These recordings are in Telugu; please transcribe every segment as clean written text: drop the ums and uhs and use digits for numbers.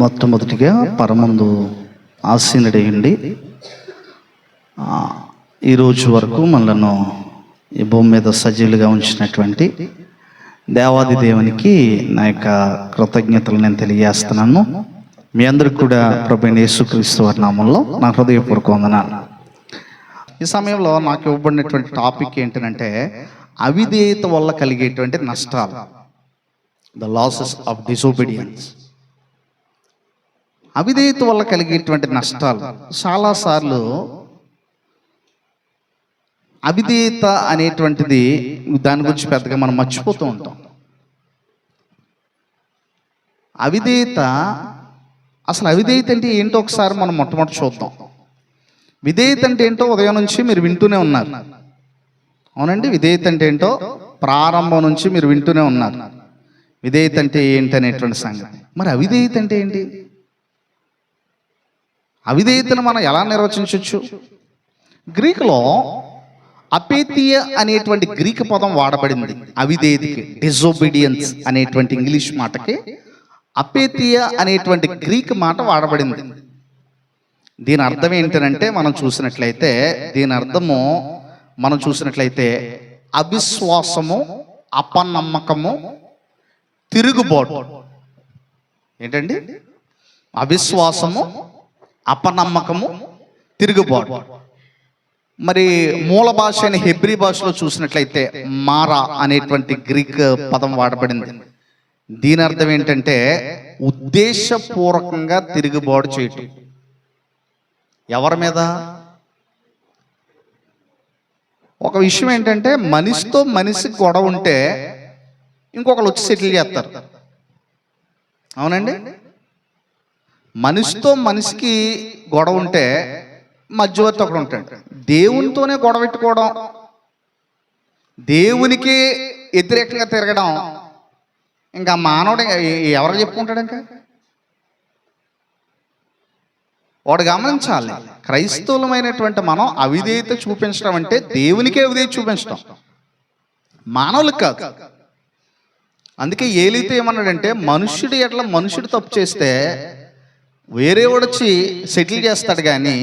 మొట్టమొదటిగా పరమందు ఆసీనుడయ్యుండి ఈరోజు వరకు మనలను ఈ భూమి మీద సజీవులుగా ఉంచినటువంటి దేవాది దేవునికి నా యొక్క కృతజ్ఞతలు నేను తెలియజేస్తున్నాను. మీ అందరికి కూడా ప్రభువైన యేసుక్రీస్తు వారి నామములో నా హృదయపూర్వక వందనాలు. ఈ సమయంలో నాకు ఇవ్వబడినటువంటి టాపిక్ ఏంటంటే అవిధేయత వల్ల కలిగేటువంటి నష్టాలు, ద లాసెస్ ఆఫ్ డిసోబీడియన్స్. అవిధేయత వల్ల కలిగేటువంటి నష్టాలు. చాలాసార్లు అవిధేయత అనేటువంటిది దాని గురించి పెద్దగా మనం మర్చిపోతూ ఉంటాం. అవిధేయత, అసలు అవిధేయత అంటే ఏంటో ఒకసారి మనం మొట్టమొదటి చూద్దాం. విధేయత అంటే ఏంటో ఉదయం నుంచి మీరు వింటూనే ఉన్నారు, అవునండి. విధేయత అంటే ఏంటో ప్రారంభం నుంచి మీరు వింటూనే ఉన్నారు. విధేయత అంటే ఏంటి అనేటువంటి సంగతి. మరి అవిధేయత అంటే ఏంటి? అవిధేయతను మనం ఎలా నిర్వచించవచ్చు? గ్రీకులో అపేతియ అనేటువంటి గ్రీకు పదం వాడబడింది అవిధేయతకి. డిజోబీడియన్స్ అనేటువంటి ఇంగ్లీష్ మాటకి అపేతియ అనేటువంటి గ్రీక్ మాట వాడబడింది. దీని అర్థం ఏంటంటే దీని అర్థము మనం చూసినట్లయితే అవిశ్వాసము, అపనమ్మకము, తిరుగుబాటు. ఏంటండి? అవిశ్వాసము, అపనమ్మకము, తిరుగుబాటు. మరి మూల భాష అయిన హెబ్రీ భాషలో చూసినట్లయితే మారా అనేటువంటి గ్రీక్ పదం వాడబడింది. దీని అర్థం ఏంటంటే ఉద్దేశపూర్వకంగా తిరుగుబాటు చేయటం. ఎవరి మీద? ఒక విషయం ఏంటంటే మనిషితో మనిషికి గొడవ ఉంటే ఇంకొకరు వచ్చి సెటిల్ చేస్తారు, అవునండి. మనిషితో మనిషికి గొడవ ఉంటే మధ్యవర్తి ఒకడు ఉంటాడు. దేవునితోనే గొడవ పెట్టుకోవడం, దేవునికి వ్యతిరేకంగా తిరగడం, ఇంకా మానవుడు ఎవరు చెప్పుకుంటాడు? ఇంకా వాడు గమనించాలి, క్రైస్తవులమైనటువంటి మనం అవిధేయత చూపించడం అంటే దేవునికే అవిధేయత చూపించడం, మానవులకు కాదు. అందుకే ఏలైతే ఏమన్నాడంటే మనుష్యుడు ఎట్లా మనుషుడు తప్పు చేస్తే వేరే వాడు వచ్చి సెటిల్ చేస్తాడు, కానీ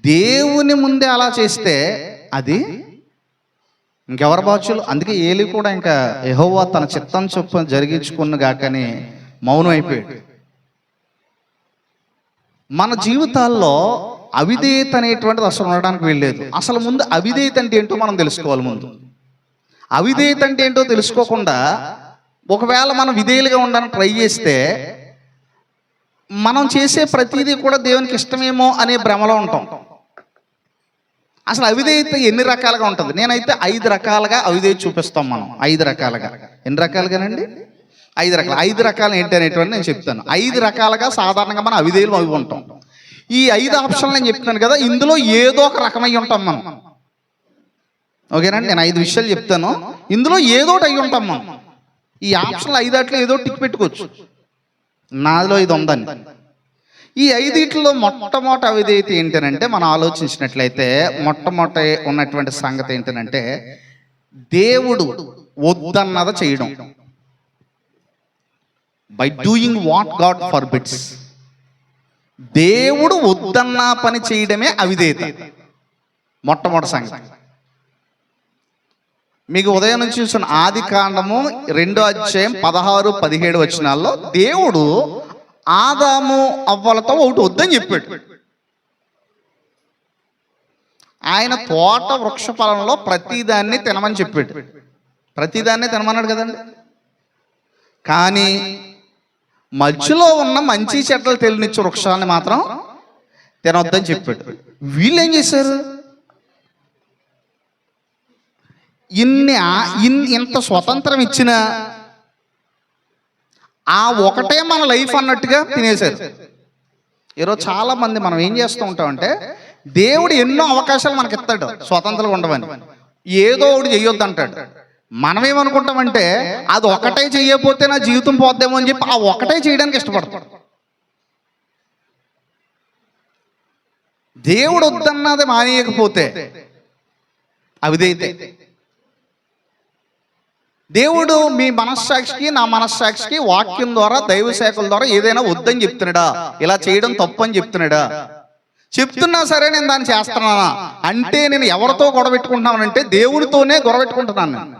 దేవుని ముందే అలా చేస్తే అది ఇంకెవరి బాధ్యులు? అందుకే ఏలి కూడా ఇంకా యెహోవా తన చిత్తం చొప్పున జరిగించుకున్న గాకని మౌనం అయిపోయాడు. మన జీవితాల్లో అవిధేయత అనేటువంటిది అసలు ఉండడానికి వీల్లేదు. అసలు ముందు అవిధేయత అంటే ఏంటో మనం తెలుసుకోవాలి. ముందు అవిధేయత అంటే ఏంటో తెలుసుకోకుండా ఒకవేళ మనం విధేయులుగా ఉండడానికి ట్రై చేస్తే మనం చేసే ప్రతిదీ కూడా దేవునికి ఇష్టమేమో అనే భ్రమలో ఉంటాం. అసలు అవిధేయత ఎన్ని రకాలుగా ఉంటుంది? నేనైతే 5 రకాలుగా అవిధేయత చూపిస్తాం మనం. 5 రకాలుగా. ఎన్ని రకాలుగానండి? 5 రకాలు. 5 రకాలు ఏంటి అనేటువంటి నేను చెప్తాను. 5 రకాలుగా సాధారణంగా మనం అవిధేయులు అవి ఉంటాం. ఈ 5 ఆప్షన్లు నేను చెప్తాను కదా, ఇందులో ఏదో ఒక రకమై ఉంటాం మనం, ఓకేనండి. నేను 5 విషయాలు చెప్తాను, ఇందులో ఏదో ఒకటి అయి ఉంటాం మనం. ఈ ఆప్షన్లు 5 ఏదో టిక్ పెట్టుకోవచ్చు, నాలో ఇది ఉందని. ఈ 5 మొట్టమొదటి అవిధేయత ఏంటంటే మనం ఆలోచించినట్లయితే మొట్టమొదటి ఉన్నటువంటి సంగతి ఏంటంటే దేవుడు వద్దన్నది చేయడం. By doing what God forbids. దేవుడు వద్దన్న పని చేయడమే అవిధేయత, మొట్టమొదటి సంగతి. మీకు ఉదయం నుంచి చూసిన ఆది కాండము 2వ అధ్యాయం 16-17 వచనాల్లో దేవుడు ఆదాము అవ్వలతో ఒకటి వద్దని చెప్పాడు. ఆయన తోట వృక్ష ఫలంలో ప్రతిదాన్ని తినమని చెప్పాడు. ప్రతిదాన్ని తినమన్నాడు కదండి. కానీ మధ్యలో ఉన్న మంచి చెడ్డలు తెలియనిచ్చే వృక్షాన్ని మాత్రం తినొద్దని చెప్పాడు. వీళ్ళు ఏం చేశారు? ఇంత స్వతంత్రం ఇచ్చిన ఆ ఒకటే మన లైఫ్ అన్నట్టుగా తినేశారు. ఈరోజు చాలా మంది మనం ఏం చేస్తూ ఉంటామంటే దేవుడు ఎన్నో అవకాశాలు మనకి ఇస్తాడు స్వతంత్రంగా ఉండవని, ఏదో ఒకటి చెయ్యొద్దు అంటాడు. మనం ఏమనుకుంటామంటే అది ఒకటే చెయ్యకపోతే నా జీవితం పోద్దేమో అని చెప్పి ఆ ఒకటే చేయడానికి ఇష్టపడతాడు. దేవుడు వద్దన్నది మానేయకపోతే అవిధేయత. దేవుడు మీ మనస్సాక్షికి నా మనస్సాక్షికి వాక్యం ద్వారా దైవ శాఖల ద్వారా ఏదైనా వద్దని చెప్తున్నాడా, ఇలా చేయడం తప్పు అని చెప్తున్నాడా? చెప్తున్నా సరే నేను దాన్ని చేస్తున్నానా అంటే నేను ఎవరితో గొడవ పెట్టుకుంటున్నానంటే దేవుడితోనే గొడవ పెట్టుకుంటున్నాను నేను.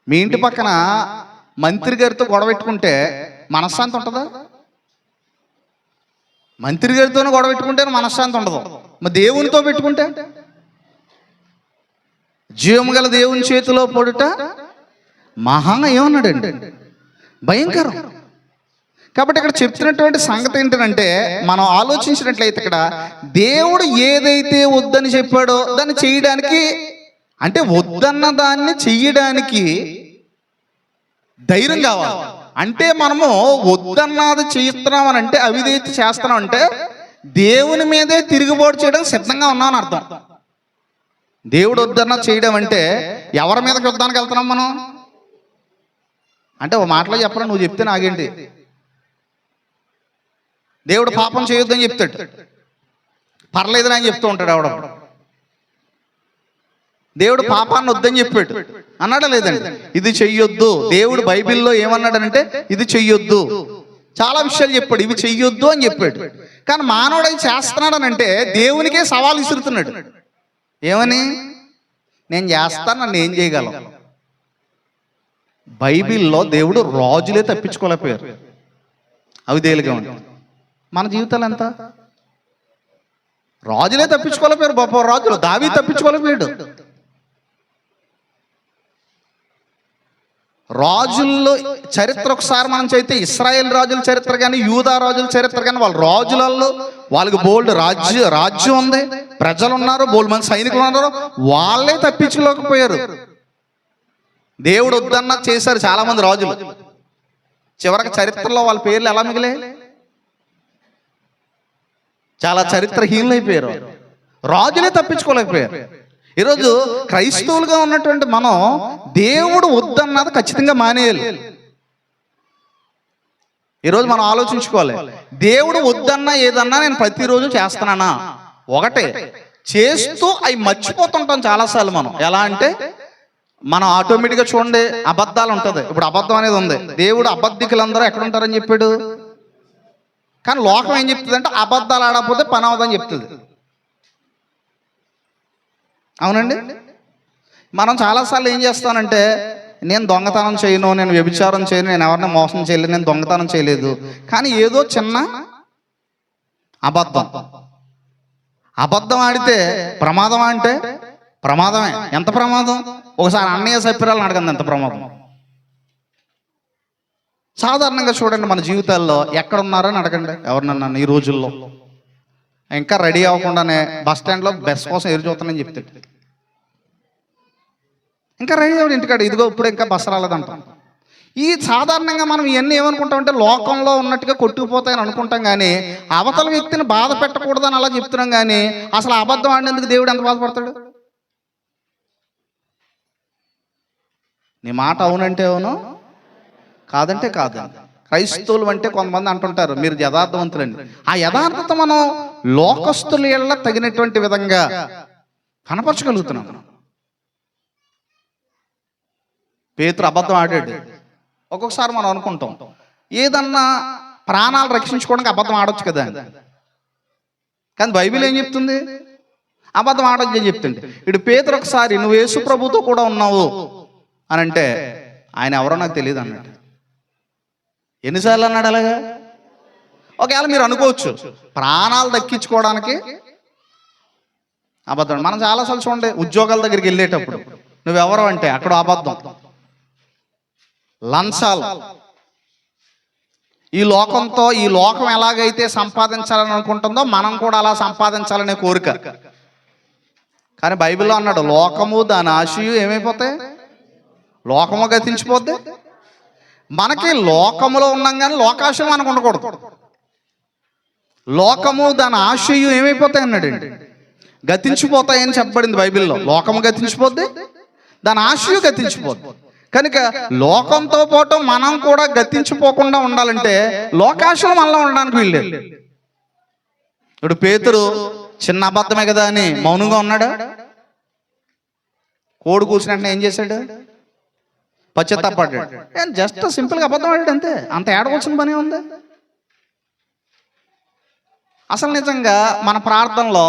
మీ ఇంటి పక్కన మంత్రి గారితో గొడవ పెట్టుకుంటే మనశ్శాంతి ఉంటుందా? మంత్రి గారితోనే గొడవ పెట్టుకుంటే మనశ్శాంతి ఉండదు. మరి దేవునితో పెట్టుకుంటే జీవము గల దేవుని చేతిలో పడుట మహా ఏమన్నాడండి, భయంకరం. కాబట్టి ఇక్కడ చెప్తున్నటువంటి సంగతి ఏంటంటే మనం ఆలోచించినట్లయితే ఇక్కడ దేవుడు ఏదైతే వద్దని చెప్పాడో దాన్ని చేయడానికి, అంటే వద్దన్న దాన్ని చెయ్యడానికి ధైర్యం కావాలి. అంటే మనము వద్దన్నది చేస్తున్నాం అని అంటే, అవిధేయత చేస్తున్నాం అంటే దేవుని మీదే తిరుగుబాటు చేయడం సిద్ధంగా ఉన్నామని అర్థం. దేవుడు వద్దన్న చేయడం అంటే ఎవరి మీదకి యుద్ధానికి వెళ్తున్నాం మనం అంటే? ఓ మాటలో చెప్పరా, నువ్వు చెప్తే నాగేంటి? దేవుడు పాపం చేయొద్దని చెప్తాడు, పర్లేదని అని చెప్తూ ఉంటాడు ఎవడ. దేవుడు పాపాన్ని వద్దని చెప్పాడు అన్నాడా లేదండి? ఇది చెయ్యొద్దు. దేవుడు బైబిల్లో ఏమన్నాడనంటే ఇది చెయ్యొద్దు, చాలా విషయాలు చెప్పాడు, ఇవి చెయ్యొద్దు అని చెప్పాడు. కానీ మానవుడు అవి చేస్తున్నాడనంటే దేవునికే సవాల్ విసురుతున్నాడు. ఏమని? నేను చేస్తాను, నన్ను ఏం చేయగలం? బైబిల్లో దేవుడు రాజులే తప్పించుకోలేకపోయారు, అవిధేయులుగా ఉంది. మన జీవితాలు ఎంత? రాజులే తప్పించుకోలేకపోయారు. గొప్ప రాజులు, దావీదు తప్పించుకోలేకపోయాడు. రాజుల్లో చరిత్ర ఒకసారి మనం చదివితే ఇశ్రాయేల్ రాజుల చరిత్ర కానీ యూదా రాజుల చరిత్ర కానీ వాళ్ళ రాజులలో వాళ్ళకి బోల్డ్ రాజ్యం ఉంది, ప్రజలు ఉన్నారు, బోల్డ్ మంది సైనికులు ఉన్నారు, వాళ్ళే తప్పించుకోలేకపోయారు. దేవుడు వద్దన్నా చేశారు చాలా మంది రాజులు. చివరికి చరిత్రలో వాళ్ళ పేర్లు ఎలా మిగిలే? చాలా చరిత్రహీనులు అయిపోయారు. రాజులే తప్పించుకోలేకపోయారు. ఈరోజు క్రైస్తవులుగా ఉన్నటువంటి మనం దేవుడు వద్దన్నది ఖచ్చితంగా మానేయాలి. ఈరోజు మనం ఆలోచించుకోవాలి, దేవుడు వద్దన్నా ఏదన్నా నేను ప్రతిరోజు చేస్తున్నానా? ఒకటే చేస్తూ అవి మర్చిపోతుంటాం చాలాసార్లు మనం. ఎలా అంటే మనం ఆటోమేటిక్గా చూడండి, అబద్ధాలు ఉంటుంది. ఇప్పుడు అబద్ధం అనేది ఉంది. దేవుడు అబద్ధికులందరూ ఎక్కడ ఉంటారని చెప్పాడు, కానీ లోకం ఏం చెప్తుంది అంటే అబద్ధాలు ఆడకపోతే పని అవదని చెప్తుంది. అవునండి? మనం చాలాసార్లు ఏం చేస్తానంటే నేను దొంగతనం చేయను, నేను వ్యభిచారం చేయను, నేను ఎవరిని మోసం చేయలేదు, నేను దొంగతనం చేయలేదు, కానీ ఏదో చిన్న అబద్ధం ఆడితే ప్రమాదం అంటే ప్రమాదమే. ఎంత ప్రమాదం? ఒకసారి అన్నయ్య సప్పిరాలను అడగండి ఎంత ప్రమాదం. సాధారణంగా చూడండి మన జీవితాల్లో ఎక్కడున్నారని అడగండి ఎవరినన్నా ఈ రోజుల్లో. ఇంకా రెడీ అవ్వకుండానే బస్ స్టాండ్లో బస్ కోసం ఎదురు చూస్తానని చెప్తాడు. ఇంకా రెడీ అవ్వడు ఇంటికాడ, ఇదిగో ఇప్పుడు ఇంకా బస్సు రాలేదంటాం. ఈ సాధారణంగా మనం ఇవన్నీ ఏమనుకుంటామంటే లోకంలో ఉన్నట్టుగా కొట్టుకుపోతాయని అనుకుంటాం, కానీ అవతల వ్యక్తిని బాధ పెట్టకూడదని అలా చెప్తున్నాం. కానీ అసలు అబద్ధం ఆడినందుకు దేవుడు ఎంత బాధపడతాడు? నీ మాట అవునంటే అవును, కాదంటే కాదు. క్రైస్తవులు అంటే కొంతమంది అంటుంటారు మీరు యథార్థవంతులండి. ఆ యథార్థత మనం లోకస్తుల ఎడల తగినటువంటి విధంగా కనపరచగలుగుతున్నాం. పేతురు అబద్ధం ఆడాడు. ఒక్కొక్కసారి మనం అనుకుంటాం ఏదన్నా ప్రాణాలు రక్షించుకోవడానికి అబద్ధం ఆడొచ్చు కదా, కానీ బైబిల్ ఏం చెప్తుంది? అబద్ధం ఆడొచ్చు అని చెప్తుంది. ఇటు పేతురు ఒకసారి నువ్వు యేసు ప్రభుతో కూడా ఉన్నావు అని అంటే ఆయన ఎవరో నాకు తెలియదు అన్నాడు. ఎన్నిసార్లు అన్నాడు అలాగా? ఒకవేళ మీరు అనుకోవచ్చు ప్రాణాలు దక్కించుకోవడానికి అబద్ధం. మనం చాలాసార్లు చూడండి ఉద్యోగాల దగ్గరికి వెళ్ళేటప్పుడు నువ్వెవరు అంటే అక్కడ అబద్ధం, లంచాలు. ఈ లోకంతో ఈ లోకం ఎలాగైతే సంపాదించాలని అనుకుంటుందో మనం కూడా అలా సంపాదించాలనే కోరిక. కానీ బైబిల్లో అన్నాడు లోకము దాని ఆశయు ఏమైపోతాయి? లోకము గతించిపోద్ది. మనకి లోకములో ఉన్నాం కానీ లోకాశయం మనకు ఉండకూడదు. లోకము దాని ఆశయు ఏమైపోతాయి అన్నాడండి, గతించిపోతాయని చెప్పబడింది బైబిల్లో. లోకము గతించిపోద్ది, దాని ఆశయు గతించిపోద్ది. కనుక లోకంతో పాటు మనం కూడా గతించిపోకుండా ఉండాలంటే లోకాశయం మనలో ఉండడానికి వీల్లేదు. ఇప్పుడు పేతురు చిన్న అబద్ధమే కదా అని మౌనంగా ఉన్నాడా? కోడి కూసిన వెంటనే ఏం చేశాడు? పశ్చాత్తాపడ్డాడు. జస్ట్ సింపుల్గా అబద్ధం ఆడాడు అంతే. అంత ఏడవలసిన పని ఉంది? అసలు నిజంగా మన ప్రార్థనలో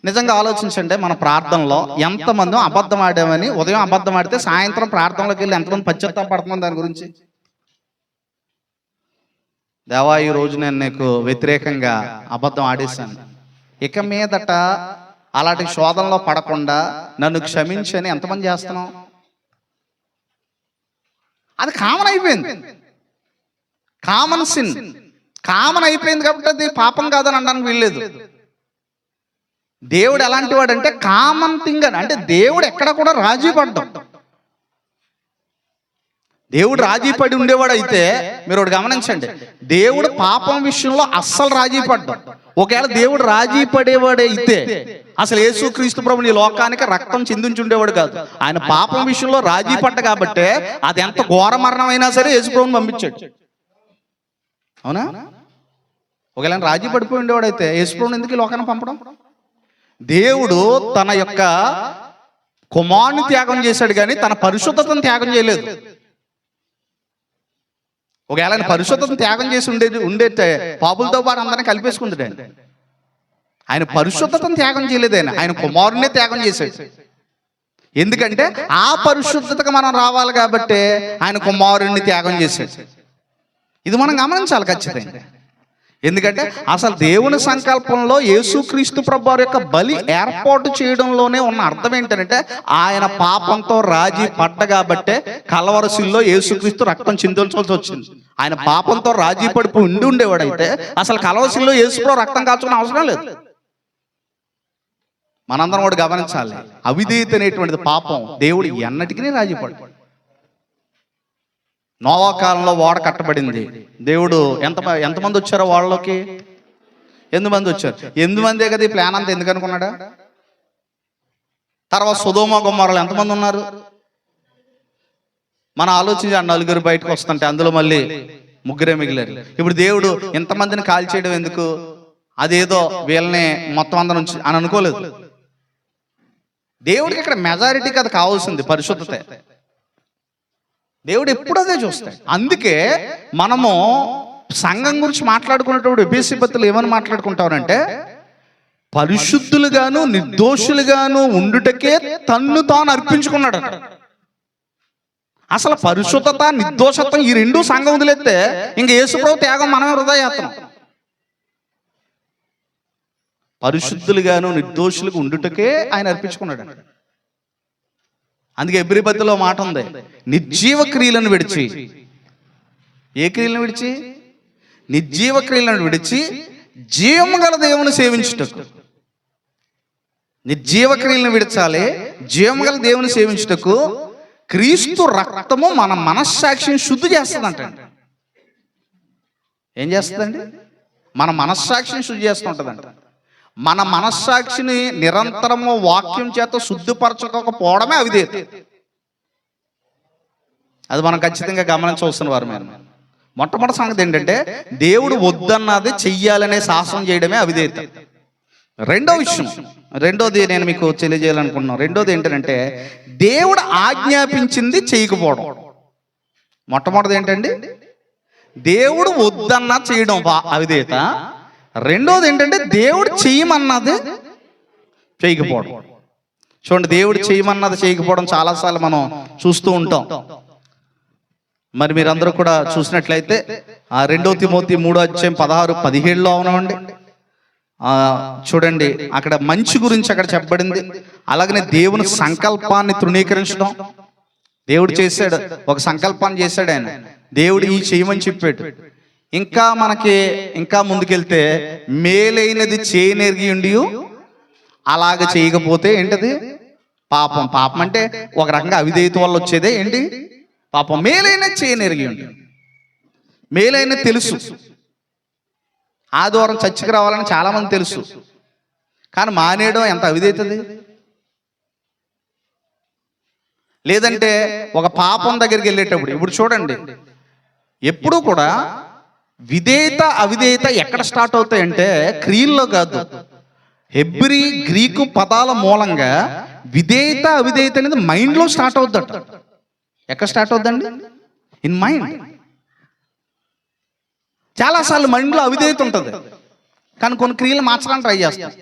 నిజంగా ఆలోచించండి, మన ప్రార్థనలో ఎంతమంది అబద్ధం ఆడామని, ఉదయం అబద్ధం ఆడితే సాయంత్రం ప్రార్థనలోకి వెళ్ళి ఎంతమంది పశ్చాత్తాపడుతున్నాం దాని గురించి? దేవా, ఈ రోజు నేను నీకు వ్యతిరేకంగా అబద్ధం ఆడేశాను, ఇక మీదట అలాంటి శోధనలో పడకుండా నన్ను క్షమించని ఎంతమంది చేస్తున్నాం? అది కామన్ అయిపోయింది, కామన్ సిన్ కామన్ అయిపోయింది కాబట్టి అది పాపం కాదని అనడానికి వీల్లేదు. దేవుడు ఎలాంటి వాడు అంటే కామన్ థింగ్ అని, అంటే దేవుడు ఎక్కడ కూడా రాజీ పడ్డాం. దేవుడు రాజీ పడి ఉండేవాడు అయితే, మీరు ఒకటి గమనించండి, దేవుడు పాపం విషయంలో అస్సలు రాజీ పడ్డాం. ఒకవేళ దేవుడు రాజీ పడేవాడు అయితే అసలు యేసుక్రీస్తు ప్రభువు ఈ లోకానికి రక్తం చిందించి ఉండేవాడు కాదు. ఆయన పాపం విషయంలో రాజీ పడ్డ కాబట్టి అది ఎంత ఘోర మరణం అయినా సరే యేసు ప్రభువుని పంపించాడు. అవునా? ఒకవేళ రాజీ పడిపోయి ఉండేవాడు అయితే యేసు ప్రభువుని ఎందుకు ఈ లోకాన్ని పంపడం? దేవుడు తన యొక్క కుమారుని త్యాగం చేశాడు కానీ తన పరిశుద్ధతను త్యాగం చేయలేదు. ఒకవేళ ఆయన పరిశుద్ధతను త్యాగం చేసి ఉండే పాపులతో పాటు అందరినీ కలిపేసుకుంటాడు. ఆయన పరిశుద్ధతను త్యాగం చేయలేదు, ఆయన కుమారునే త్యాగం చేశాడు. ఎందుకంటే ఆ పరిశుద్ధతకు మనం రావాలి కాబట్టి ఆయన కుమారుణ్ణి త్యాగం చేశాడు. ఇది మనం గమనించాలి ఖచ్చితంగా. ఎందుకంటే అసలు దేవుని సంకల్పంలో యేసుక్రీస్తు ప్రభువారి యొక్క బలి ఏర్పాటు చేయడంలోనే ఉన్న అర్థం ఏంటంటే ఆయన పాపంతో రాజీ పడ్డ కాబట్టే కలవరసిల్లో యేసుక్రీస్తు రక్తం చిందించాల్సి వచ్చింది. ఆయన పాపంతో రాజీ పడిపోయి ఉండేవాడైతే అసలు కలవరసిల్లో యేసుప్రభు రక్తం కాల్చుకునే అవసరం లేదు. మనందరం కూడా గమనించాలి, అవిధేయత అనేటువంటిది పాపం. దేవుడు ఎన్నటికీ రాజీ పడు. నోవా కాలంలో ఓడ కట్టబడింది. దేవుడు ఎంతమంది వచ్చారో వాళ్ళలోకి? 8 మంది వచ్చారు. 8 మందే కదా ఈ ప్లాన్ అంతా ఎందుకు అనుకున్నాడా? తర్వాత సొదొమ గొమొర్రాలో ఎంతమంది ఉన్నారు? మనం ఆలోచించి 4 బయటకు వస్తుంటే అందులో మళ్ళీ 3 మిగిలారు. ఇప్పుడు దేవుడు ఇంతమందిని కాల్ చేయడం ఎందుకు? అదేదో వీళ్ళని మొత్తం అందరం అని అనుకోలేదు. దేవుడికి ఇక్కడ మెజారిటీకి అది కావాల్సింది, పరిశుద్ధత. దేవుడు ఎప్పుడు అదే చూస్తాడు. అందుకే మనము సంఘం గురించి మాట్లాడుకునేటప్పుడు ఎఫెసీ పత్రికలో ఏమని మాట్లాడుకుంటారంటే పరిశుద్ధులుగాను నిర్దోషులుగాను ఉండుటకే తన్ను తాను అర్పించుకున్నాడు. అసలు పరిశుద్ధత నిర్దోషత్వం ఈ రెండు సంఘం వదిలేస్తే ఇంక యేసుప్రభు త్యాగం మనమే వృధా చేస్తున్నాం. పరిశుద్ధులుగాను నిర్దోషులుగా ఉండుటకే ఆయన అర్పించుకున్నాడు. అందుకే ఎబ్రీ పత్రికలో మాట ఉంది, నిర్జీవ క్రియలను విడిచి. ఏ క్రియలను విడిచి? నిర్జీవ క్రియలను విడిచి జీవము గల దేవుని సేవించుటకు. నిర్జీవ క్రియలను విడిచాలి, జీవము గల దేవుని సేవించుటకు క్రీస్తు రక్తము మన మనస్సాక్షిని శుద్ధి చేస్తుందంట. ఏం చేస్తుందండి? మన మనస్సాక్షిని శుద్ధి చేస్తుంటదంట. మన మనస్సాక్షిని నిరంతరము వాక్యం చేత శుద్ధిపరచకపోవడమే అవిధేయత. అది మనం ఖచ్చితంగా గమనించవలసిన వారు. మొట్టమొదటి సంగతి ఏంటంటే దేవుడు వద్దన్నది చెయ్యాలనే శాసనం చేయడమే అవిధేయత. రెండోది నేను మీకు తెలియజేయాలనుకుంటున్నాను. రెండోది ఏంటంటే దేవుడు ఆజ్ఞాపించింది చేయకపోవడం. మొట్టమొదటిది ఏంటండి? దేవుడు వద్దన్నా చేయడం అవిధేయత. రెండోది ఏంటంటే దేవుడు చేయమన్నది చేయకపోవడం. చూడండి, దేవుడు చేయమన్నది చేయకపోవడం చాలాసార్లు మనం చూస్తూ ఉంటాం. మరి మీరందరూ కూడా చూసినట్లయితే 2 తిమోతి 3:16-17 అవునండి. చూడండి, అక్కడ మంచి గురించి అక్కడ చెప్పబడింది. అలాగనే దేవుని సంకల్పాన్ని తృణీకరించడం. దేవుడు చేశాడు, ఒక సంకల్పాన్ని చేశాడు ఆయన. దేవుడు ఈ చేయమని చెప్పాడు. ఇంకా ముందుకెళ్తే మేలైనది చేయనెరిగి ఉండి అలాగ చేయకపోతే ఏంటది? పాపం. పాపం అంటే ఒక రకంగా అవిధేయత వల్ల వచ్చేదే ఏంటి? పాపం. మేలైనది చేయనెరిగి ఉండి, మేలైనది తెలుసు. ఆదివారం చర్చికి రావాలని చాలా మంది తెలుసు, కానీ మానేయడం ఎంత అవిధేయతది. లేదంటే ఒక పాపం దగ్గరికి వెళ్ళేటప్పుడు, ఇప్పుడు చూడండి, ఎప్పుడూ కూడా విధేయత అవిధేయత ఎక్కడ స్టార్ట్ అవుతాయంటే క్రియల్లో కాదు. హెబ్రీ గ్రీకు పదాల మూలంగా విధేయత అవిధేయత అనేది మైండ్లో స్టార్ట్ అవుద్దట. ఎక్కడ స్టార్ట్ అవుద్దండి? In mind. చాలాసార్లు మైండ్లో అవిధేయత ఉంటుంది, కానీ కొన్ని క్రియలు మార్చడానికి ట్రై చేస్తాం.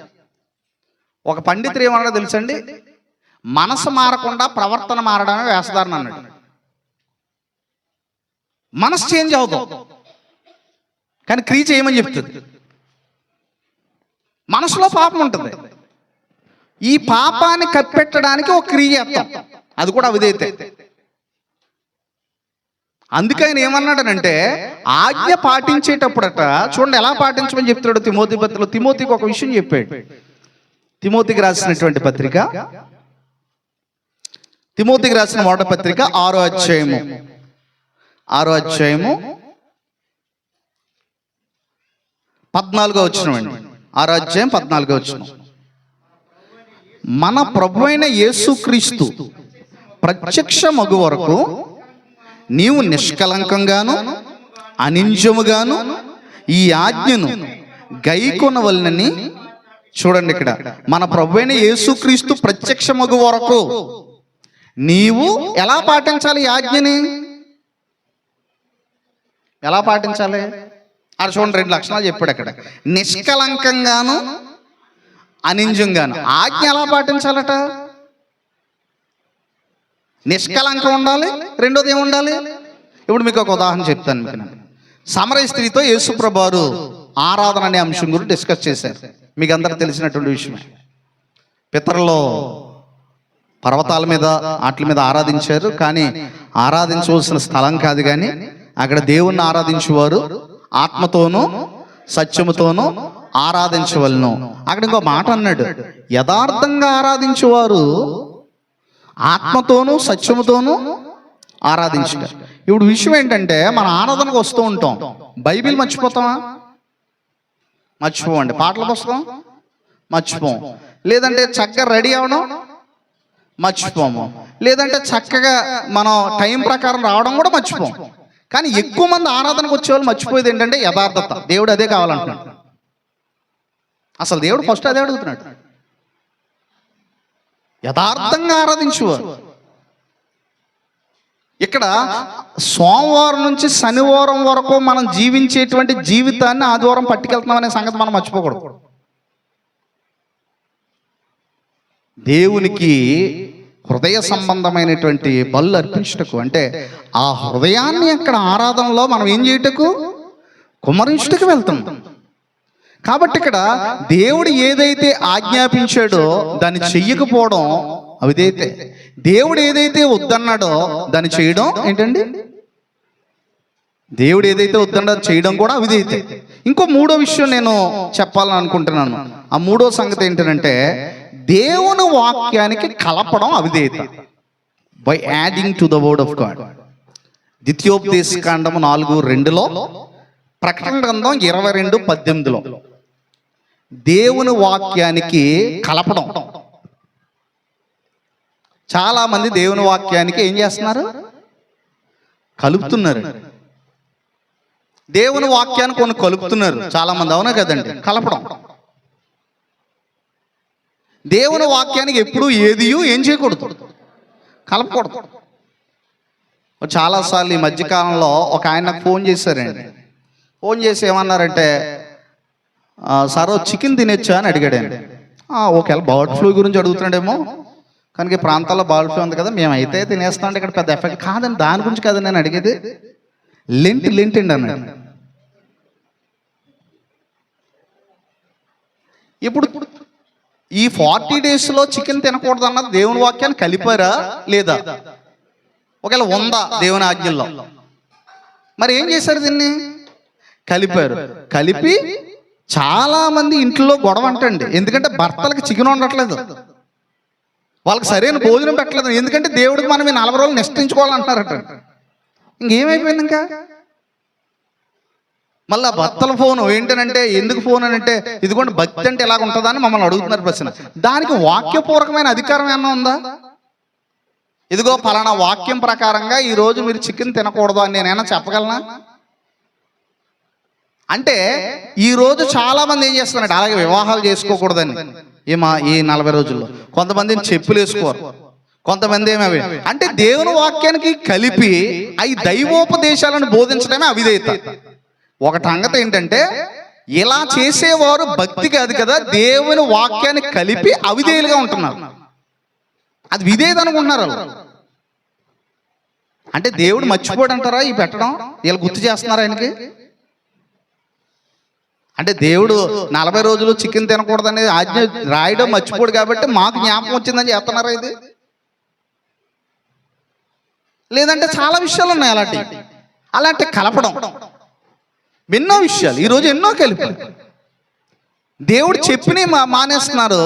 ఒక పండితుడు ఏమన్నాడో తెలుసండి, మనసు మారకుండా ప్రవర్తన మారడమే వేషధారణ అన్నాడు. మనసు చేంజ్ అవుతాం, కానీ క్రియ చేయమని చెప్తుంది. మనసులో పాపం ఉంటుంది, ఈ పాపాన్ని కప్పెట్టడానికి ఒక క్రియ చేస్తాం, అది కూడా అవిధేయత. అందుకే ఆయన ఏమన్నాడనంటే, ఆజ్ఞ పాటించేటప్పుడట చూడండి ఎలా పాటించమని చెప్తున్నాడు తిమోతి పత్రికలో. తిమోతికి ఒక విషయం చెప్పాడు. తిమోతికి రాసినటువంటి పత్రిక, తిమోతికి రాసిన మొదటి పత్రిక 6వ అధ్యాయము 14వ వచనం అండి. 6వ అధ్యాయం 14వ వచనం. మన ప్రభువైన యేసుక్రీస్తు ప్రత్యక్షమగు వరకు నీవు నిష్కలంకంగాను అనింజముగాను ఈ ఆజ్ఞను గైకొనవలెనని. చూడండి ఇక్కడ, మన ప్రభువైన యేసుక్రీస్తు ప్రత్యక్షమగు వరకు నీవు ఎలా పాటించాలి? ఈ ఆజ్ఞని ఎలా పాటించాలి? అది చూడండి, 2 లక్షణాలు చెప్పాడు అక్కడ. నిష్కలంకంగాను అనింజంగాను. ఆజ్ఞ ఎలా పాటించాలట? నిష్కలంకం ఉండాలి, రెండోది ఏముండాలి? ఇప్పుడు మీకు ఒక ఉదాహరణ చెప్తాను. మీకు సమరయ స్త్రీతో యేసు ప్రభువారు ఆరాధన అనే అంశం గురించి డిస్కస్ చేశారు. మీకు అందరికి తెలిసినటువంటి విషయమే. పితరుల్లో పర్వతాల మీద వాటి మీద ఆరాధించారు, కానీ ఆరాధించవలసిన స్థలం కాదు, కానీ అక్కడ దేవుణ్ణి ఆరాధించేవారు ఆత్మతోనూ సత్యముతోనూ ఆరాధించవలను. అక్కడ ఇంకో మాట అన్నాడు, యథార్థంగా ఆరాధించేవారు ఆత్మతోనూ సత్యముతోనూ ఆరాధించుట. ఇప్పుడు విషయం ఏంటంటే, మన ఆరాధనకు వస్తూ ఉంటాం, బైబిల్ మర్చిపోతామా? మర్చిపోండి. పాటల పుస్తకం మర్చిపోం, లేదంటే చక్కగా రెడీ అవడం మర్చిపోము, లేదంటే చక్కగా మనం టైం ప్రకారం రావడం కూడా మర్చిపోం. కానీ ఎక్కువ మంది ఆరాధనకు వచ్చేవాళ్ళు మర్చిపోయేది ఏంటంటే యథార్థత. దేవుడు అదే కావాలంటున్నాడు. అసలు దేవుడు ఫస్ట్ అదే అడుగుతున్నాడు, యథార్థంగా ఆరాధించేవారు. ఇక్కడ సోమవారం నుంచి శనివారం వరకు మనం జీవించేటువంటి జీవితాన్ని ఆదివారం పట్టుకెళ్తున్నాం అనే సంగతి మనం మర్చిపోకూడదు. దేవునికి హృదయ సంబంధమైనటువంటి బలు అర్పించుటకు, అంటే ఆ హృదయాన్ని అక్కడ ఆరాధనలో మనం ఏం చేయుటకు, కుమ్మరించుటకు వెళ్తాం. కాబట్టి ఇక్కడ దేవుడు ఏదైతే ఆజ్ఞాపించాడో దాన్ని చెయ్యకపోవడం అవిధేయతే. దేవుడు ఏదైతే వద్దన్నాడో దాన్ని చేయడం ఏంటండి? దేవుడు ఏదైతే వద్దన్నాడో చేయడం కూడా అవిధేయతే. ఇంకో 3వ విషయం నేను చెప్పాలని అనుకుంటున్నాను. ఆ 3వ సంగతి ఏంటంటే, దేవుని వాక్యానికి కలపడం అవిధేయత. By adding to the word of God. ద్వితీయోపదేశ కాండము 4:2లో, ప్రకటన గ్రంథం 22:18లో దేవుని వాక్యానికి కలపడం. చాలా మంది దేవుని వాక్యానికి ఏం చేస్తున్నారు? కలుపుతున్నారు. దేవుని వాక్యాన్ని కొన్ని కలుపుతున్నారు చాలా మంది, అవునా కదండి? కలపడం. దేవుని వాక్యానికి ఎప్పుడు ఏదియూ ఏం చేయకూడదు, కలపకూడదు. చాలాసార్లు ఈ మధ్యకాలంలో ఒక ఆయన ఫోన్ చేశారండి. ఫోన్ చేసి ఏమన్నారంటే, సార్ చికెన్ తినొచ్చా అని అడిగాడండి. ఒకవేళ బర్డ్ ఫ్లూ గురించి అడుగుతున్నాడేమో, కనుక ఈ ప్రాంతాల్లో బర్డ్ ఫ్లూ ఉంది కదా, మేమైతే తినేస్తాం, ఇక్కడ పెద్ద ఎఫెక్ట్ కాదని, దాని గురించి కాదని నేను అడిగేది. లెంట్ అండి అన్నాడు. ఇప్పుడు ఈ 40 డేస్లో చికెన్ తినకూడదు అన్నది దేవుని వాక్యాన్ని కలిపారా లేదా? ఒకవేళ ఉందా దేవుని ఆజ్ఞల్లో? మరి ఏం చేశారు? దీన్ని కలిపారు. కలిపి చాలా మంది ఇంట్లో గొడవ అంటండి. ఎందుకంటే భర్తలకు చికెన్ ఉండట్లేదు, వాళ్ళకి సరైన భోజనం పెట్టలేదు. ఎందుకంటే దేవుడికి మనం 40 రోజులు నిష్ఠించుకోవాలంటున్నారట. ఇంకేమైపోయింది? ఇంకా మళ్ళీ భర్తల ఫోను ఏంటనంటే, ఎందుకు ఫోన్ అని అంటే, ఇదిగోండి భక్తి అంటే ఎలాగ ఉంటుందా అని మమ్మల్ని అడుగుతున్నారు ప్రశ్న. దానికి వాక్యపూర్వకమైన అధికారం ఏమన్నా ఉందా? ఇదిగో ఫలానా వాక్యం ప్రకారంగా ఈరోజు మీరు చికెన్ తినకూడదు అని నేనైనా చెప్పగలనా? అంటే ఈరోజు చాలా మంది ఏం చేస్తున్నారంటే, అలాగే వివాహాలు చేసుకోకూడదని. ఈ 40 రోజుల్లో. కొంతమంది చెప్పులు వేసుకోరు, కొంతమంది ఏమవి అంటే దేవుని వాక్యానికి కలిపి అవి దైవోపదేశాలను బోధించడమే అవిధేయత. ఒక సంగతి ఏంటంటే ఇలా చేసేవారు భక్తి కాదు కదా, దేవుని వాక్యాన్ని కలిపి అవిధేయులుగా ఉంటున్నారు. అది విధేయత అనుకుంటున్నారు వాళ్ళు. అంటే దేవుడు మర్చిపోడు అంటారా ఈ పెట్టడం? వీళ్ళు గుర్తు చేస్తున్నారు ఆయనకి. అంటే దేవుడు 40 రోజులు చికెన్ తినకూడదని ఆజ్ఞ రాయడం మర్చిపోడు కాబట్టి మాకు జ్ఞాపకం వచ్చిందని చేస్తున్నారా ఇది? లేదంటే చాలా విషయాలు ఉన్నాయి అలాంటి కలపడం, ఎన్నో విషయాలు ఈరోజు ఎన్నో కలిపారు. దేవుడు చెప్పిని మానేస్తున్నారు,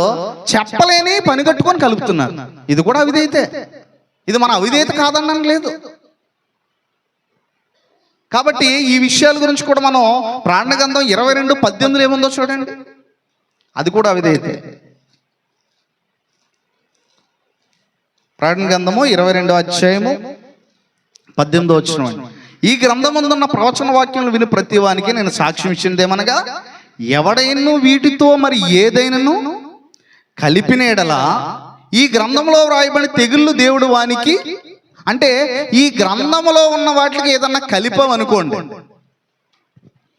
చెప్పలేని పని కట్టుకొని కలుపుతున్నారు. ఇది కూడా అవిధేయతే. ఇది మన అవిధేయత కాదనడం లేదు. కాబట్టి ఈ విషయాల గురించి కూడా మనం ప్రకటన గ్రంథం 22:18 ఏముందో చూడండి, అది కూడా అవిధేయతే. ప్రకటన గ్రంథము 22:18. ఈ గ్రంథమందున్న ప్రవచన వాక్యములు విని ప్రతి వానికి నేను సాక్ష్యం ఇచ్చిందేమనగా, ఎవడైనా వీటితో మరి ఏదైనాను కలిపిన ఎడల ఈ గ్రంథంలో వ్రాయబడిన తెగుళ్ళు దేవుడు వానికి, అంటే ఈ గ్రంథంలో ఉన్న వాటికి ఏదన్నా కలిపామనుకోండి.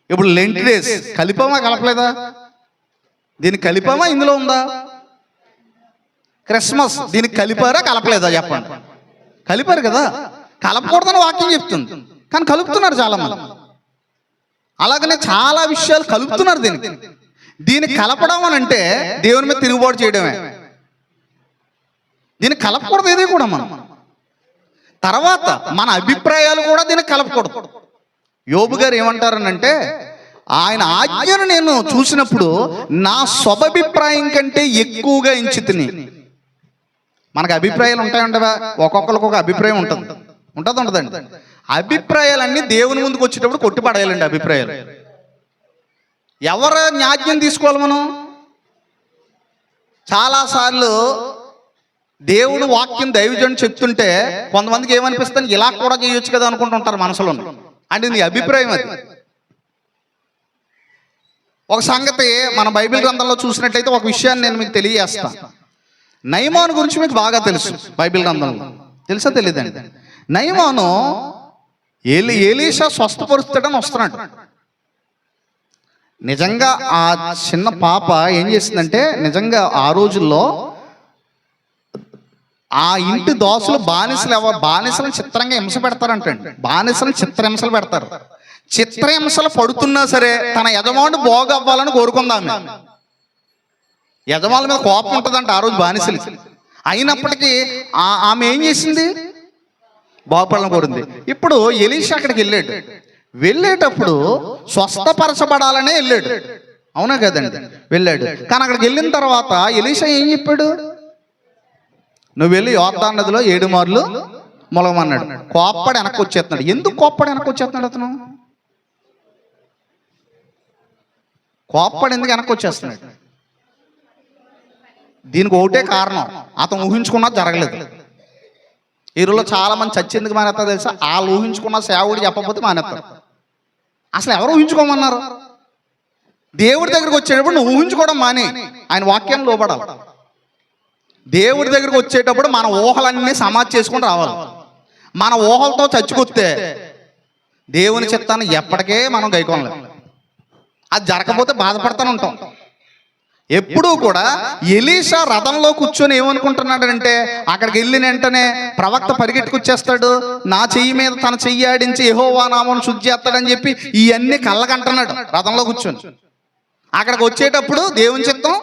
ఇప్పుడు లెంట్ డేస్ కలిపామా కలపలేదా? దీనికి కలిపామా ఇందులో ఉందా? క్రిస్మస్ దీనికి కలిపారా కలపలేదా చెప్పండి? కలిపారు కదా. కలపకూడదని వాక్యం చెప్తుంది, కానీ కలుపుతున్నారు చాలా మంది. అలాగనే చాలా విషయాలు కలుపుతున్నారు. దీనికి కలపడం అని అంటే దేవుని మీద తిరుగుబాటు చేయడమే. దీనికి కలపకూడదు ఏది కూడా మనం. తర్వాత మన అభిప్రాయాలు కూడా దీనికి కలపకూడదు. యోబు గారు ఏమంటారనంటే, ఆయన ఆజ్ఞను నేను చూసినప్పుడు నా స్వభిప్రాయం కంటే ఎక్కువగా ఎంచితిని. మనకు అభిప్రాయాలు ఉంటాయంటవా? ఒక్కొక్కరికి ఒక అభిప్రాయం ఉంటుందండి. అభిప్రాయాలన్నీ దేవుని ముందుకు వచ్చేటప్పుడు కొట్టిపడేయాలండి. అభిప్రాయాలు ఎవరు న్యాజ్యం తీసుకోవాలి మనం? చాలాసార్లు దేవుని వాక్యం దైవజనుడు చెప్తుంటే కొంతమందికి ఏమనిపిస్తుంది, ఇలా కూడా చేయొచ్చు కదా అనుకుంటుంటారు మనసులో. అంటే నీ అభిప్రాయం అది. ఒక సంగతి మన బైబిల్ గ్రంథంలో చూసినట్లయితే ఒక విషయాన్ని నేను మీకు తెలియజేస్తాను. నయమాను గురించి మీకు బాగా తెలుసు. బైబిల్ గ్రంథంలో తెలుసా తెలియదండి? నయమాను ఎలీషా స్వస్థపరుస్తాడని వస్తున్నాడు. నిజంగా ఆ చిన్న పాప ఏం చేసిందంటే, నిజంగా ఆ రోజుల్లో ఆ ఇంటి దోసులు బానిసలను చిత్రంగా హింస పెడతారంటండి. బానిసలను చిత్రహింసలు పెడతారు. చిత్రహింసలు పడుతున్నా సరే తన యజమానుడు బాగవ్వాలని కోరుకుందాం. యజమానుల మీద కోపం ఉంటుందంట ఆ రోజు బానిసలు. అయినప్పటికీ ఆమె ఏం చేసింది? బాగుపడాలని కోరింది. ఇప్పుడు ఎలీషా అక్కడికి వెళ్ళేటప్పుడు స్వస్థపరచబడాలనే వెళ్ళాడు. అవునా కదండి? వెళ్ళాడు. కానీ అక్కడికి వెళ్ళిన తర్వాత ఎలీషా ఏం చెప్పాడు? నువ్వు వెళ్ళి యోర్దాను నదిలో 7 మార్లు మొలగమన్నాడు. కోప్పడి వెనక్కి వచ్చేస్తున్నాడు. ఎందుకు కోప్పడి వెనక్కి వచ్చేస్తున్నాడు అతను? కోప్పడి ఎందుకు వెనక్కి వచ్చేస్తున్నాడు? దీనికి ఒకటే కారణం, అతను ఊహించుకున్నది జరగలేదు. ఈ రోజులో చాలా మంది చచ్చేందుకు మానేస్తారు తెలుసా? వాళ్ళు ఊహించుకున్న సేవకుడు చెప్పకపోతే మానేస్తారు. అసలు ఎవరు ఊహించుకోమన్నారు? దేవుడి దగ్గరికి వచ్చేటప్పుడు నువ్వు ఊహించుకోవడం మానే, ఆయన వాక్యాన్ని లోపడాలి. దేవుడి దగ్గరికి వచ్చేటప్పుడు మన ఊహలన్నీ సమాధి చేసుకొని రావాలి. మన ఊహలతో చచ్చిపోతే దేవుని చిత్తాన్ని ఎప్పటికే మనం గైకోనలేం. అది జరగకపోతే బాధపడుతూనే ఉంటాం. ఎప్పుడూ కూడా ఎలీషా రథంలో కూర్చొని ఏమనుకుంటున్నాడంటే, అక్కడికి వెళ్ళిన వెంటనే ప్రవక్త పరిగెట్టుకొచ్చేస్తాడు, నా చెయ్యి మీద తన చెయ్యి ఆడించి యెహోవా నామమును శుద్ధి చేస్తాడని చెప్పి ఇవన్నీ కళ్ళకంటున్నాడు రథంలో కూర్చొని. అక్కడికి వచ్చేటప్పుడు దేవుని చిత్తం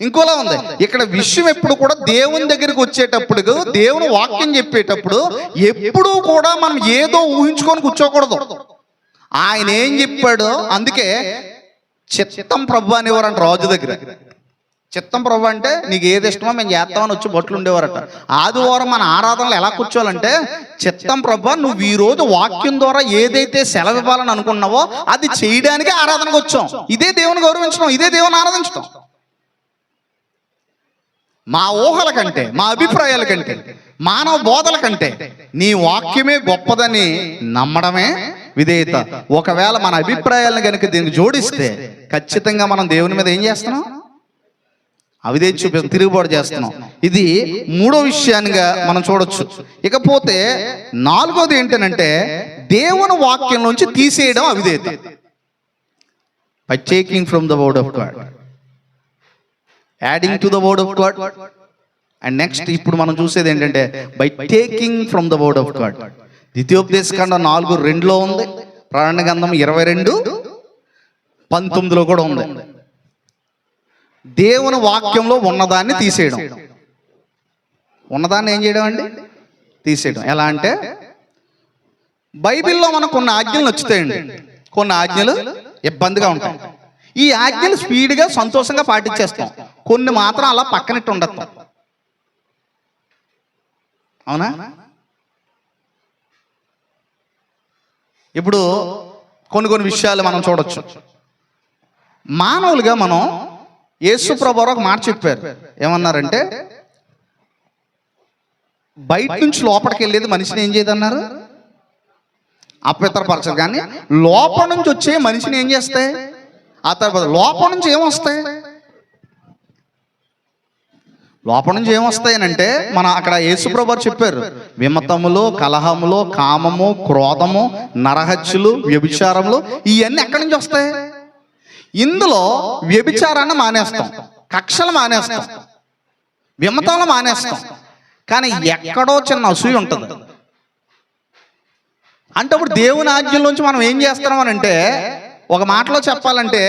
ఇంకోలా ఉంది. ఇక్కడ విషయం ఎప్పుడు కూడా దేవుని దగ్గరికి వచ్చేటప్పుడు, దేవుని వాక్యం చెప్పేటప్పుడు ఎప్పుడూ కూడా మనం ఏదో ఊహించుకొని కూర్చోకూడదు. ఆయన ఏం చెప్పాడో, అందుకే చిత్తం ప్రభు అనేవారంట రాజు దగ్గర. చిత్తం ప్రభు అంటే నీకు ఏది ఇష్టమో మేము చేస్తామని వచ్చి బొట్లు ఉండేవారట. ఆదివారం మన ఆరాధనలు ఎలా కూర్చోవాలంటే, చిత్తం ప్రభు నువ్వు ఈ రోజు వాక్యం ద్వారా ఏదైతే సెలవు ఇవ్వాలని అనుకున్నావో అది చేయడానికే ఆరాధనకు వచ్చాం. ఇదే దేవుని గౌరవించడం, ఇదే దేవుని ఆరాధించడం. మా ఊహల కంటే, మా అభిప్రాయాల కంటే, మానవ బోధల కంటే నీ వాక్యమే గొప్పదని నమ్మడమే విధేయత. ఒకవేళ మన అభిప్రాయాలను కనుక దీనికి జోడిస్తే ఖచ్చితంగా మనం దేవుని మీద ఏం చేస్తున్నాం? అవిధేయత చూపిస్తాం, తిరుగుబాటు చేస్తున్నాం. ఇది మూడో విషయానిగా మనం చూడొచ్చు. ఇకపోతే నాలుగోది ఏంటంటే దేవుని వాక్యం నుంచి తీసేయడం అవిధేయత. By taking from the word of God, adding to the word of God. And next ఇప్పుడు మనం చూసేది ఏంటంటే by taking from the word of God. ద్వితీయోపదేశకాండం 4:2 ఉంది, ప్రకటన గ్రంథం 22:19 కూడా ఉంది. దేవుని వాక్యంలో ఉన్నదాన్ని తీసేయడం. ఉన్నదాన్ని ఏం చేయడం అండి? తీసేయడం. ఎలా అంటే బైబిల్లో మనకు కొన్ని ఆజ్ఞలు నచ్చుతాయండి, కొన్ని ఆజ్ఞలు ఇబ్బందిగా ఉంటాయి. ఈ ఆజ్ఞలు స్పీడ్గా సంతోషంగా పాటించేస్తాం, కొన్ని మాత్రం అలా పక్కనట్టు ఉండదు. అవునా? ఇప్పుడు కొన్ని విషయాలు మనం చూడొచ్చు. మానవులుగా మనం యేసు ప్రభువు ఒక మాట చెప్పారు. ఏమన్నారంటే బయట నుంచి లోపలికి వెళ్ళేది మనిషిని ఏం చేయదన్నారు? అపవిత్రపరచదు. కానీ లోపల నుంచి వచ్చే మనిషిని ఏం చేస్తాయి? ఆ తర్వాత లోపల నుంచి ఏమొస్తాయి? లోపల నుంచి ఏమొస్తాయనంటే మన అక్కడ యేసు ప్రభువు చెప్పారు, విమతములు, కలహములు, కామము, క్రోధము, నరహత్యలు, వ్యభిచారములు, ఇవన్నీ ఎక్కడి నుంచి వస్తాయి? ఇందులో వ్యభిచారాన్ని మానేస్తాం, కక్షలు మానేస్తాం, విమతాలు మానేస్తాం. కానీ ఎక్కడో చిన్న అసూయ ఉంటుంది. అంటే ఇప్పుడు దేవుని ఆజ్ఞలోంచి మనం ఏం చేస్తున్నాం అని అంటే, ఒక మాటలో చెప్పాలంటే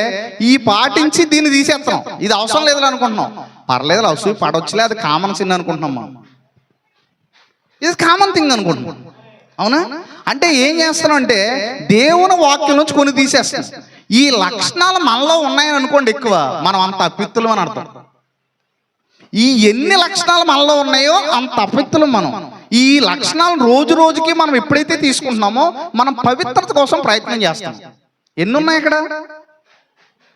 ఈ పాటించి దీన్ని తీసేస్తాం. ఇది అవసరం లేదు అనుకుంటున్నాం. పర్లేదు, అసూయ పడవచ్చులే, అది కామన్ సిన్ అనుకుంటున్నాం మనం. ఇది కామన్ థింగ్ అనుకుంటున్నాం. అవునా? అంటే ఏం చేస్తున్నాం అంటే దేవుని వాక్యం నుంచి కొన్ని తీసేస్తాం. ఈ లక్షణాలు మనలో ఉన్నాయని అనుకోండి, ఎక్కువ మనం అంత అపిత్తులు అని అర్థం. ఈ ఎన్ని లక్షణాలు మనలో ఉన్నాయో అంత అపిత్తులు మనం. ఈ లక్షణాలు రోజు రోజుకి మనం ఎప్పుడైతే తీసుకుంటున్నామో మనం పవిత్రత కోసం ప్రయత్నం చేస్తాం. ఎన్ని ఉన్నాయి ఇక్కడ?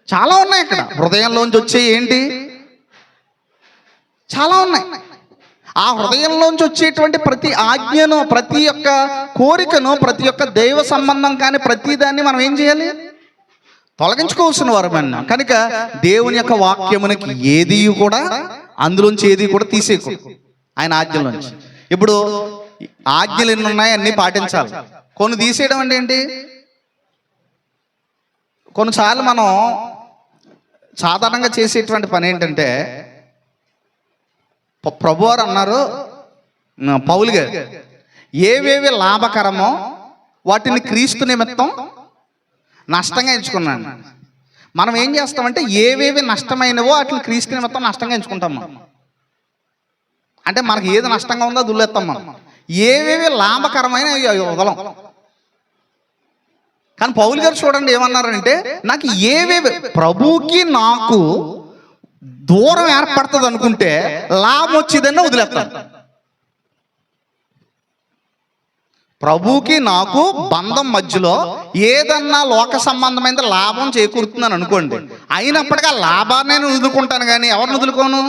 చాలా ఉన్నాయి. ఇక్కడ హృదయంలోంచి వచ్చే ఏంటి? చాలా ఉన్నాయి. ఆ హృదయంలోంచి వచ్చేటువంటి ప్రతి ఆజ్ఞను, ప్రతి ఒక్క కోరికను, ప్రతి ఒక్క దైవ సంబంధం కానీ ప్రతి దాన్ని మనం ఏం చేయాలి? తొలగించుకోవాల్సిన వారమన్నా. కనుక దేవుని యొక్క వాక్యమునికి ఏది కూడా, అందులోంచి ఏది కూడా తీసేయకూడదు ఆయన ఆజ్ఞలోంచి. ఇప్పుడు ఆజ్ఞలు ఎన్ని ఉన్నాయి, అన్నీ పాటించాలి. కొన్ని తీసేయడం అంటే ఏంటి? కొన్నిసార్లు మనం సాధారణంగా చేసేటువంటి పని ఏంటంటే, ప్రభువారు అన్నారు పౌలు గారు, ఏవేవి లాభకరమో వాటిని క్రీస్తు నిమిత్తం నష్టంగా ఎంచుకున్నాను. మనం ఏం చేస్తామంటే ఏవేవి నష్టమైనవో వాటిని క్రీస్తు నిమిత్తం నష్టంగా ఎంచుకుంటాం మనం. అంటే మనకి ఏది నష్టంగా ఉందో దుల్లేస్తాం మనం. ఏవేవి లాభకరమైన వదలం. కానీ పౌలు గారు చూడండి ఏమన్నారంటే, నాకు ఏవేవి ప్రభువుకి నాకు దూరం ఏర్పడుతుంది అనుకుంటే లాభం వచ్చేదన్నా వదిలేస్తాను. ప్రభువుకి నాకు బంధం మధ్యలో ఏదన్నా లోక సంబంధమైన లాభం చేకూరుతుందని అనుకోండి, అయినప్పటికీ ఆ లాభాన్ని నేను వదులుకుంటాను. కానీ ఎవరిని వదులుకోను?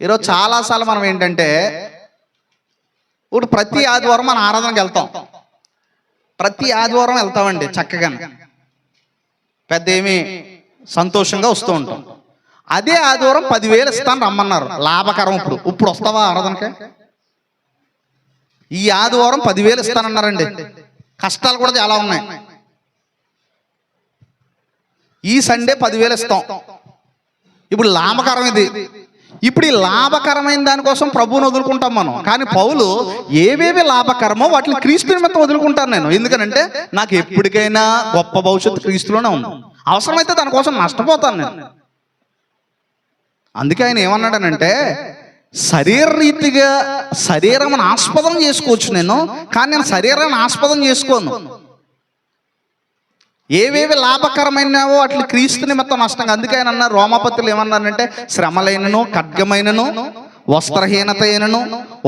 ఈరోజు చాలాసార్లు మనం ఏంటంటే, ఇప్పుడు ప్రతి ఆదివారం మన ఆరాధనకి వెళ్తాం. ప్రతి ఆదివారం వెళ్తామండి చక్కగా, పెద్ద ఏమి సంతోషంగా వస్తూ ఉంటాం. అదే ఆదివారం 10,000 ఇస్తాను రమ్మన్నారు, లాభకరం. ఇప్పుడు వస్తావా ఆరాధనకి? ఈ ఆదివారం 10,000 ఇస్తానన్నారండి. కష్టాలు కూడా చాలా ఉన్నాయి. ఈ సండే 10,000 ఇస్తాం. ఇప్పుడు లాభకరం ఇది. ఇప్పుడు ఈ లాభకరమైన దానికోసం ప్రభువుని వదులుకుంటాం మనం. కానీ పౌలు ఏవేవి లాభకరమో వాటిని క్రీస్తు నిమిత్తం వదులుకుంటాను నేను. ఎందుకనంటే నాకు ఎప్పటికైనా గొప్ప భవిష్యత్తు క్రీస్తులోనే ఉంది. అవసరమైతే దానికోసం నష్టపోతాను నేను. అందుకే ఆయన ఏమన్నాడనంటే, శరీరరీతిగా శరీరం ఆస్పదం చేసుకోవచ్చు నేను, కానీ నేను శరీరాన్ని ఆస్పదం చేసుకోను. ఏవేవి లాభకరమైనవో వాటిని క్రీస్తు నిమిత్తం నష్టంగా. అందుకే ఆయన అన్నారు, రోమాపత్రులు ఏమన్నారంటే, శ్రమలైనను, ఖడ్గమైనను, వస్త్రహీనత అయినను,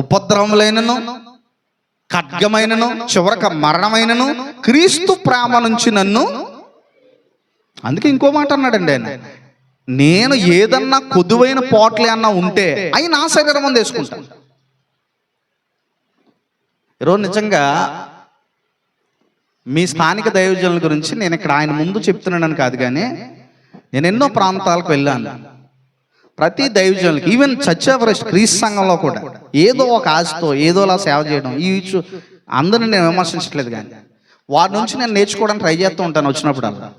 ఉపద్రవములైనను, ఖడ్గమైనను, చివరక మరణమైనను క్రీస్తు ప్రేమ నుంచి నన్ను. అందుకే ఇంకో మాట అన్నాడండి ఆయన, నేను ఏదన్నా కొదువైన పోట్లే అన్నా ఉంటే అవి నా శరీరం ముందు వేసుకుంటాను. ఈరోజు నిజంగా మీ స్థానిక దైవజనుల గురించి నేను ఇక్కడ ఆయన ముందు చెప్తున్నానని కాదు, కానీ నేను ఎన్నో ప్రాంతాలకు వెళ్ళాను. ప్రతి దైవజనులకి, ఈవెన్ చర్చ్ ఆఫ్ క్రైస్ట్ క్రీస్తు సంఘంలో కూడా ఏదో ఒక ఆశతో ఏదోలా సేవ చేయడం, ఈ అందరిని నేను విమర్శించట్లేదు, కానీ వారి నుంచి నేను నేర్చుకోవడానికి ట్రై చేస్తూ ఉంటాను వచ్చినప్పుడు. అలా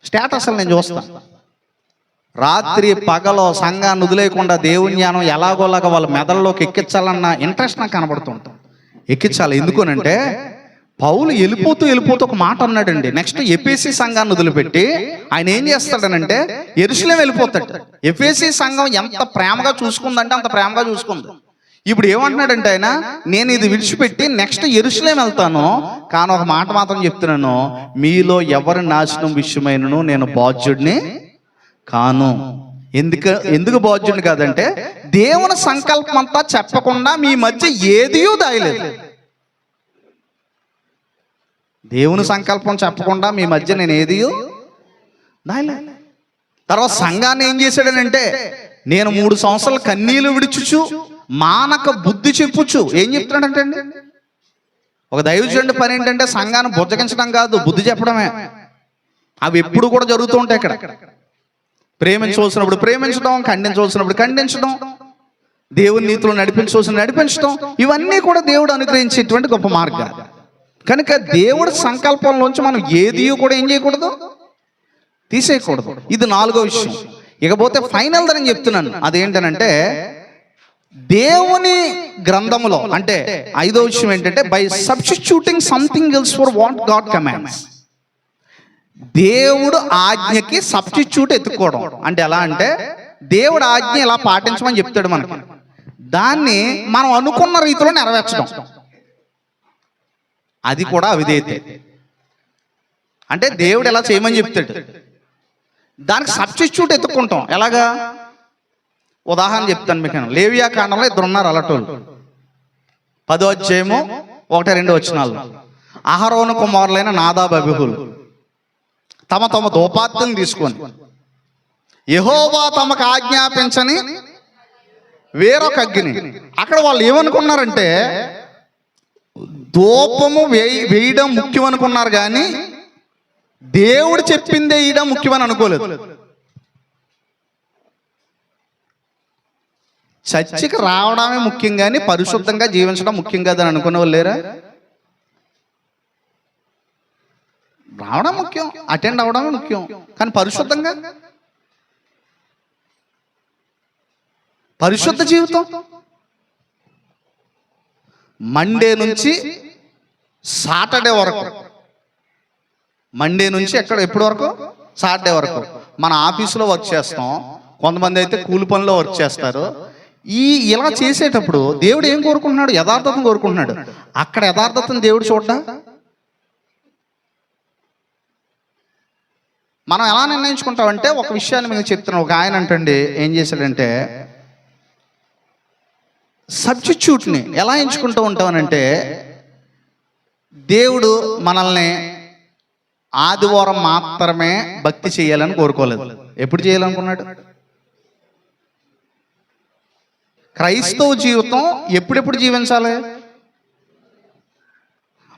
స్టేటస్ నేను చూస్తాను. రాత్రి పగలో సంఘాన్ని వదిలేయకుండా దేవుని జ్ఞానం ఎలాగోలాగా వాళ్ళ మెదడులోకి ఎక్కించాలన్న ఇంట్రెస్ట్ నాకు కనబడుతుంటాం. ఎక్కించాలి. ఎందుకనంటే పౌలు వెళ్ళిపోతూ ఒక మాట అన్నాడండి. నెక్స్ట్ ఎఫెసీ సంఘాన్ని వదిలిపెట్టి ఆయన ఏం చేస్తాడనంటే యెరూషలేము వెళ్ళిపోతాడు. ఎఫెసీ సంఘం ఎంత ప్రేమగా చూసుకుందంటే అంత ప్రేమగా చూసుకుంది. ఇప్పుడు ఏమంటున్నాడంటే ఆయన, నేను ఇది విడిచిపెట్టి నెక్స్ట్ యెరూషలేము వెళ్తాను, కానీ ఒక మాట మాత్రం చెప్తున్నాను, మీలో ఎవరి నాశనం విషయమైనను నేను బాధ్యుడిని కాను. ఎందుకు బాధ్యుడిని కాదంటే దేవుని సంకల్పం అంతా చెప్పకుండా మీ మధ్య ఏదియూ దాయలేదు. దేవుని సంకల్పం చెప్పకుండా మీ మధ్య నేను ఏదియూ దాయలేదు. తర్వాత సంఘాన్ని ఏం చేశాడనంటే, నేను 3 సంవత్సరాలు కన్నీళ్లు విడిచుచు మానక బుద్ధి చెప్పుచు. ఏం చెప్తున్నాడంటే అండి, ఒక దైవజనుడి పని ఏంటంటే సంఘాన్ని బుజ్జగించడం కాదు, బుద్ధి చెప్పడమే. అవి ఎప్పుడు కూడా జరుగుతూ ఉంటాయి. ఇక్కడ ప్రేమించవలసినప్పుడు ప్రేమించడం, ఖండించవలసినప్పుడు ఖండించడం, దేవుని నీతిలో నడిపించవలసిన నడిపించడం, ఇవన్నీ కూడా దేవుడు అనుగ్రహించేటువంటి గొప్ప మార్గాలు. కనుక దేవుడి సంకల్పంలోంచి మనం ఏది కూడా ఏం చేయకూడదు, తీసేయకూడదు. ఇది 4వ విషయం. ఇకపోతే ఫైనల్ దని చెప్తున్నాను, అదేంటనంటే దేవుని గ్రంథములో అంటే 5వ విషయం ఏంటంటే by substituting something else for what God commands. దేవుడు ఆజ్ఞకి సబ్స్టిట్యూట్ ఎత్తుకోవడం అంటే ఎలా అంటే, దేవుడు ఆజ్ఞ ఇలా పాటించమని చెప్తాడు మనకి, దాన్ని మనం అనుకున్న రీతిలో నెరవేర్చడం, అది కూడా అవిధేయత. అంటే దేవుడు ఎలా చేయమని చెప్తాడు, దానికి సబ్స్టిట్యూట్ ఎత్తుకుంటాం. ఎలాగా? ఉదాహరణ చెప్తాను మీకు. లేవియా కాండంలో 2 ఉన్నారు అలటోళ్ళు. 10వ అధ్యాయము 1-2 వచనాల్లో అహరోను కుమారులైన నాదాబు అబీహులు తమ ధూపార్తిని తీసుకొని యెహోవా తమకు ఆజ్ఞాపించని వేరొక అగ్ని. అక్కడ వాళ్ళు ఏమనుకున్నారంటే ధూపము వేయడం ముఖ్యం అనుకున్నారు, కానీ దేవుడు చెప్పిందే వేయడం ముఖ్యమని అనుకోలేదు. చర్చికి రావడమే ముఖ్యం కానీ పరిశుద్ధంగా జీవించడం ముఖ్యం కాదని అనుకునే వాళ్ళు లేరా? రావడం ముఖ్యం, అటెండ్ అవడమే ముఖ్యం, కానీ పరిశుద్ధ జీవితం మండే నుంచి సాటర్డే వరకు, మండే నుంచి ఎప్పుడు వరకు? సాటర్డే వరకు మన ఆఫీసులో వర్క్ చేస్తాం. కొంతమంది అయితే కూలి పనిలో వర్క్ చేస్తారు. ఇలా చేసేటప్పుడు దేవుడు ఏం కోరుకుంటున్నాడు? యథార్థతను కోరుకుంటున్నాడు. అక్కడ యథార్థతను దేవుడు చూడ్డా? మనం ఎలా నిర్ణయించుకుంటామంటే, ఒక విషయాన్ని మీకు చెప్తున్నాం. ఒక ఆయన అంటండి ఏం చేశాడంటే, సబ్స్టిట్యూట్ని ఎలా ఎంచుకుంటూ ఉంటామనంటే, దేవుడు మనల్ని ఆదివారం మాత్రమే భక్తి చేయాలని కోరుకోలేదు. ఎప్పుడు చేయాలనుకున్నాడు? క్రైస్తవ జీవితం ఎప్పుడెప్పుడు జీవించాలి?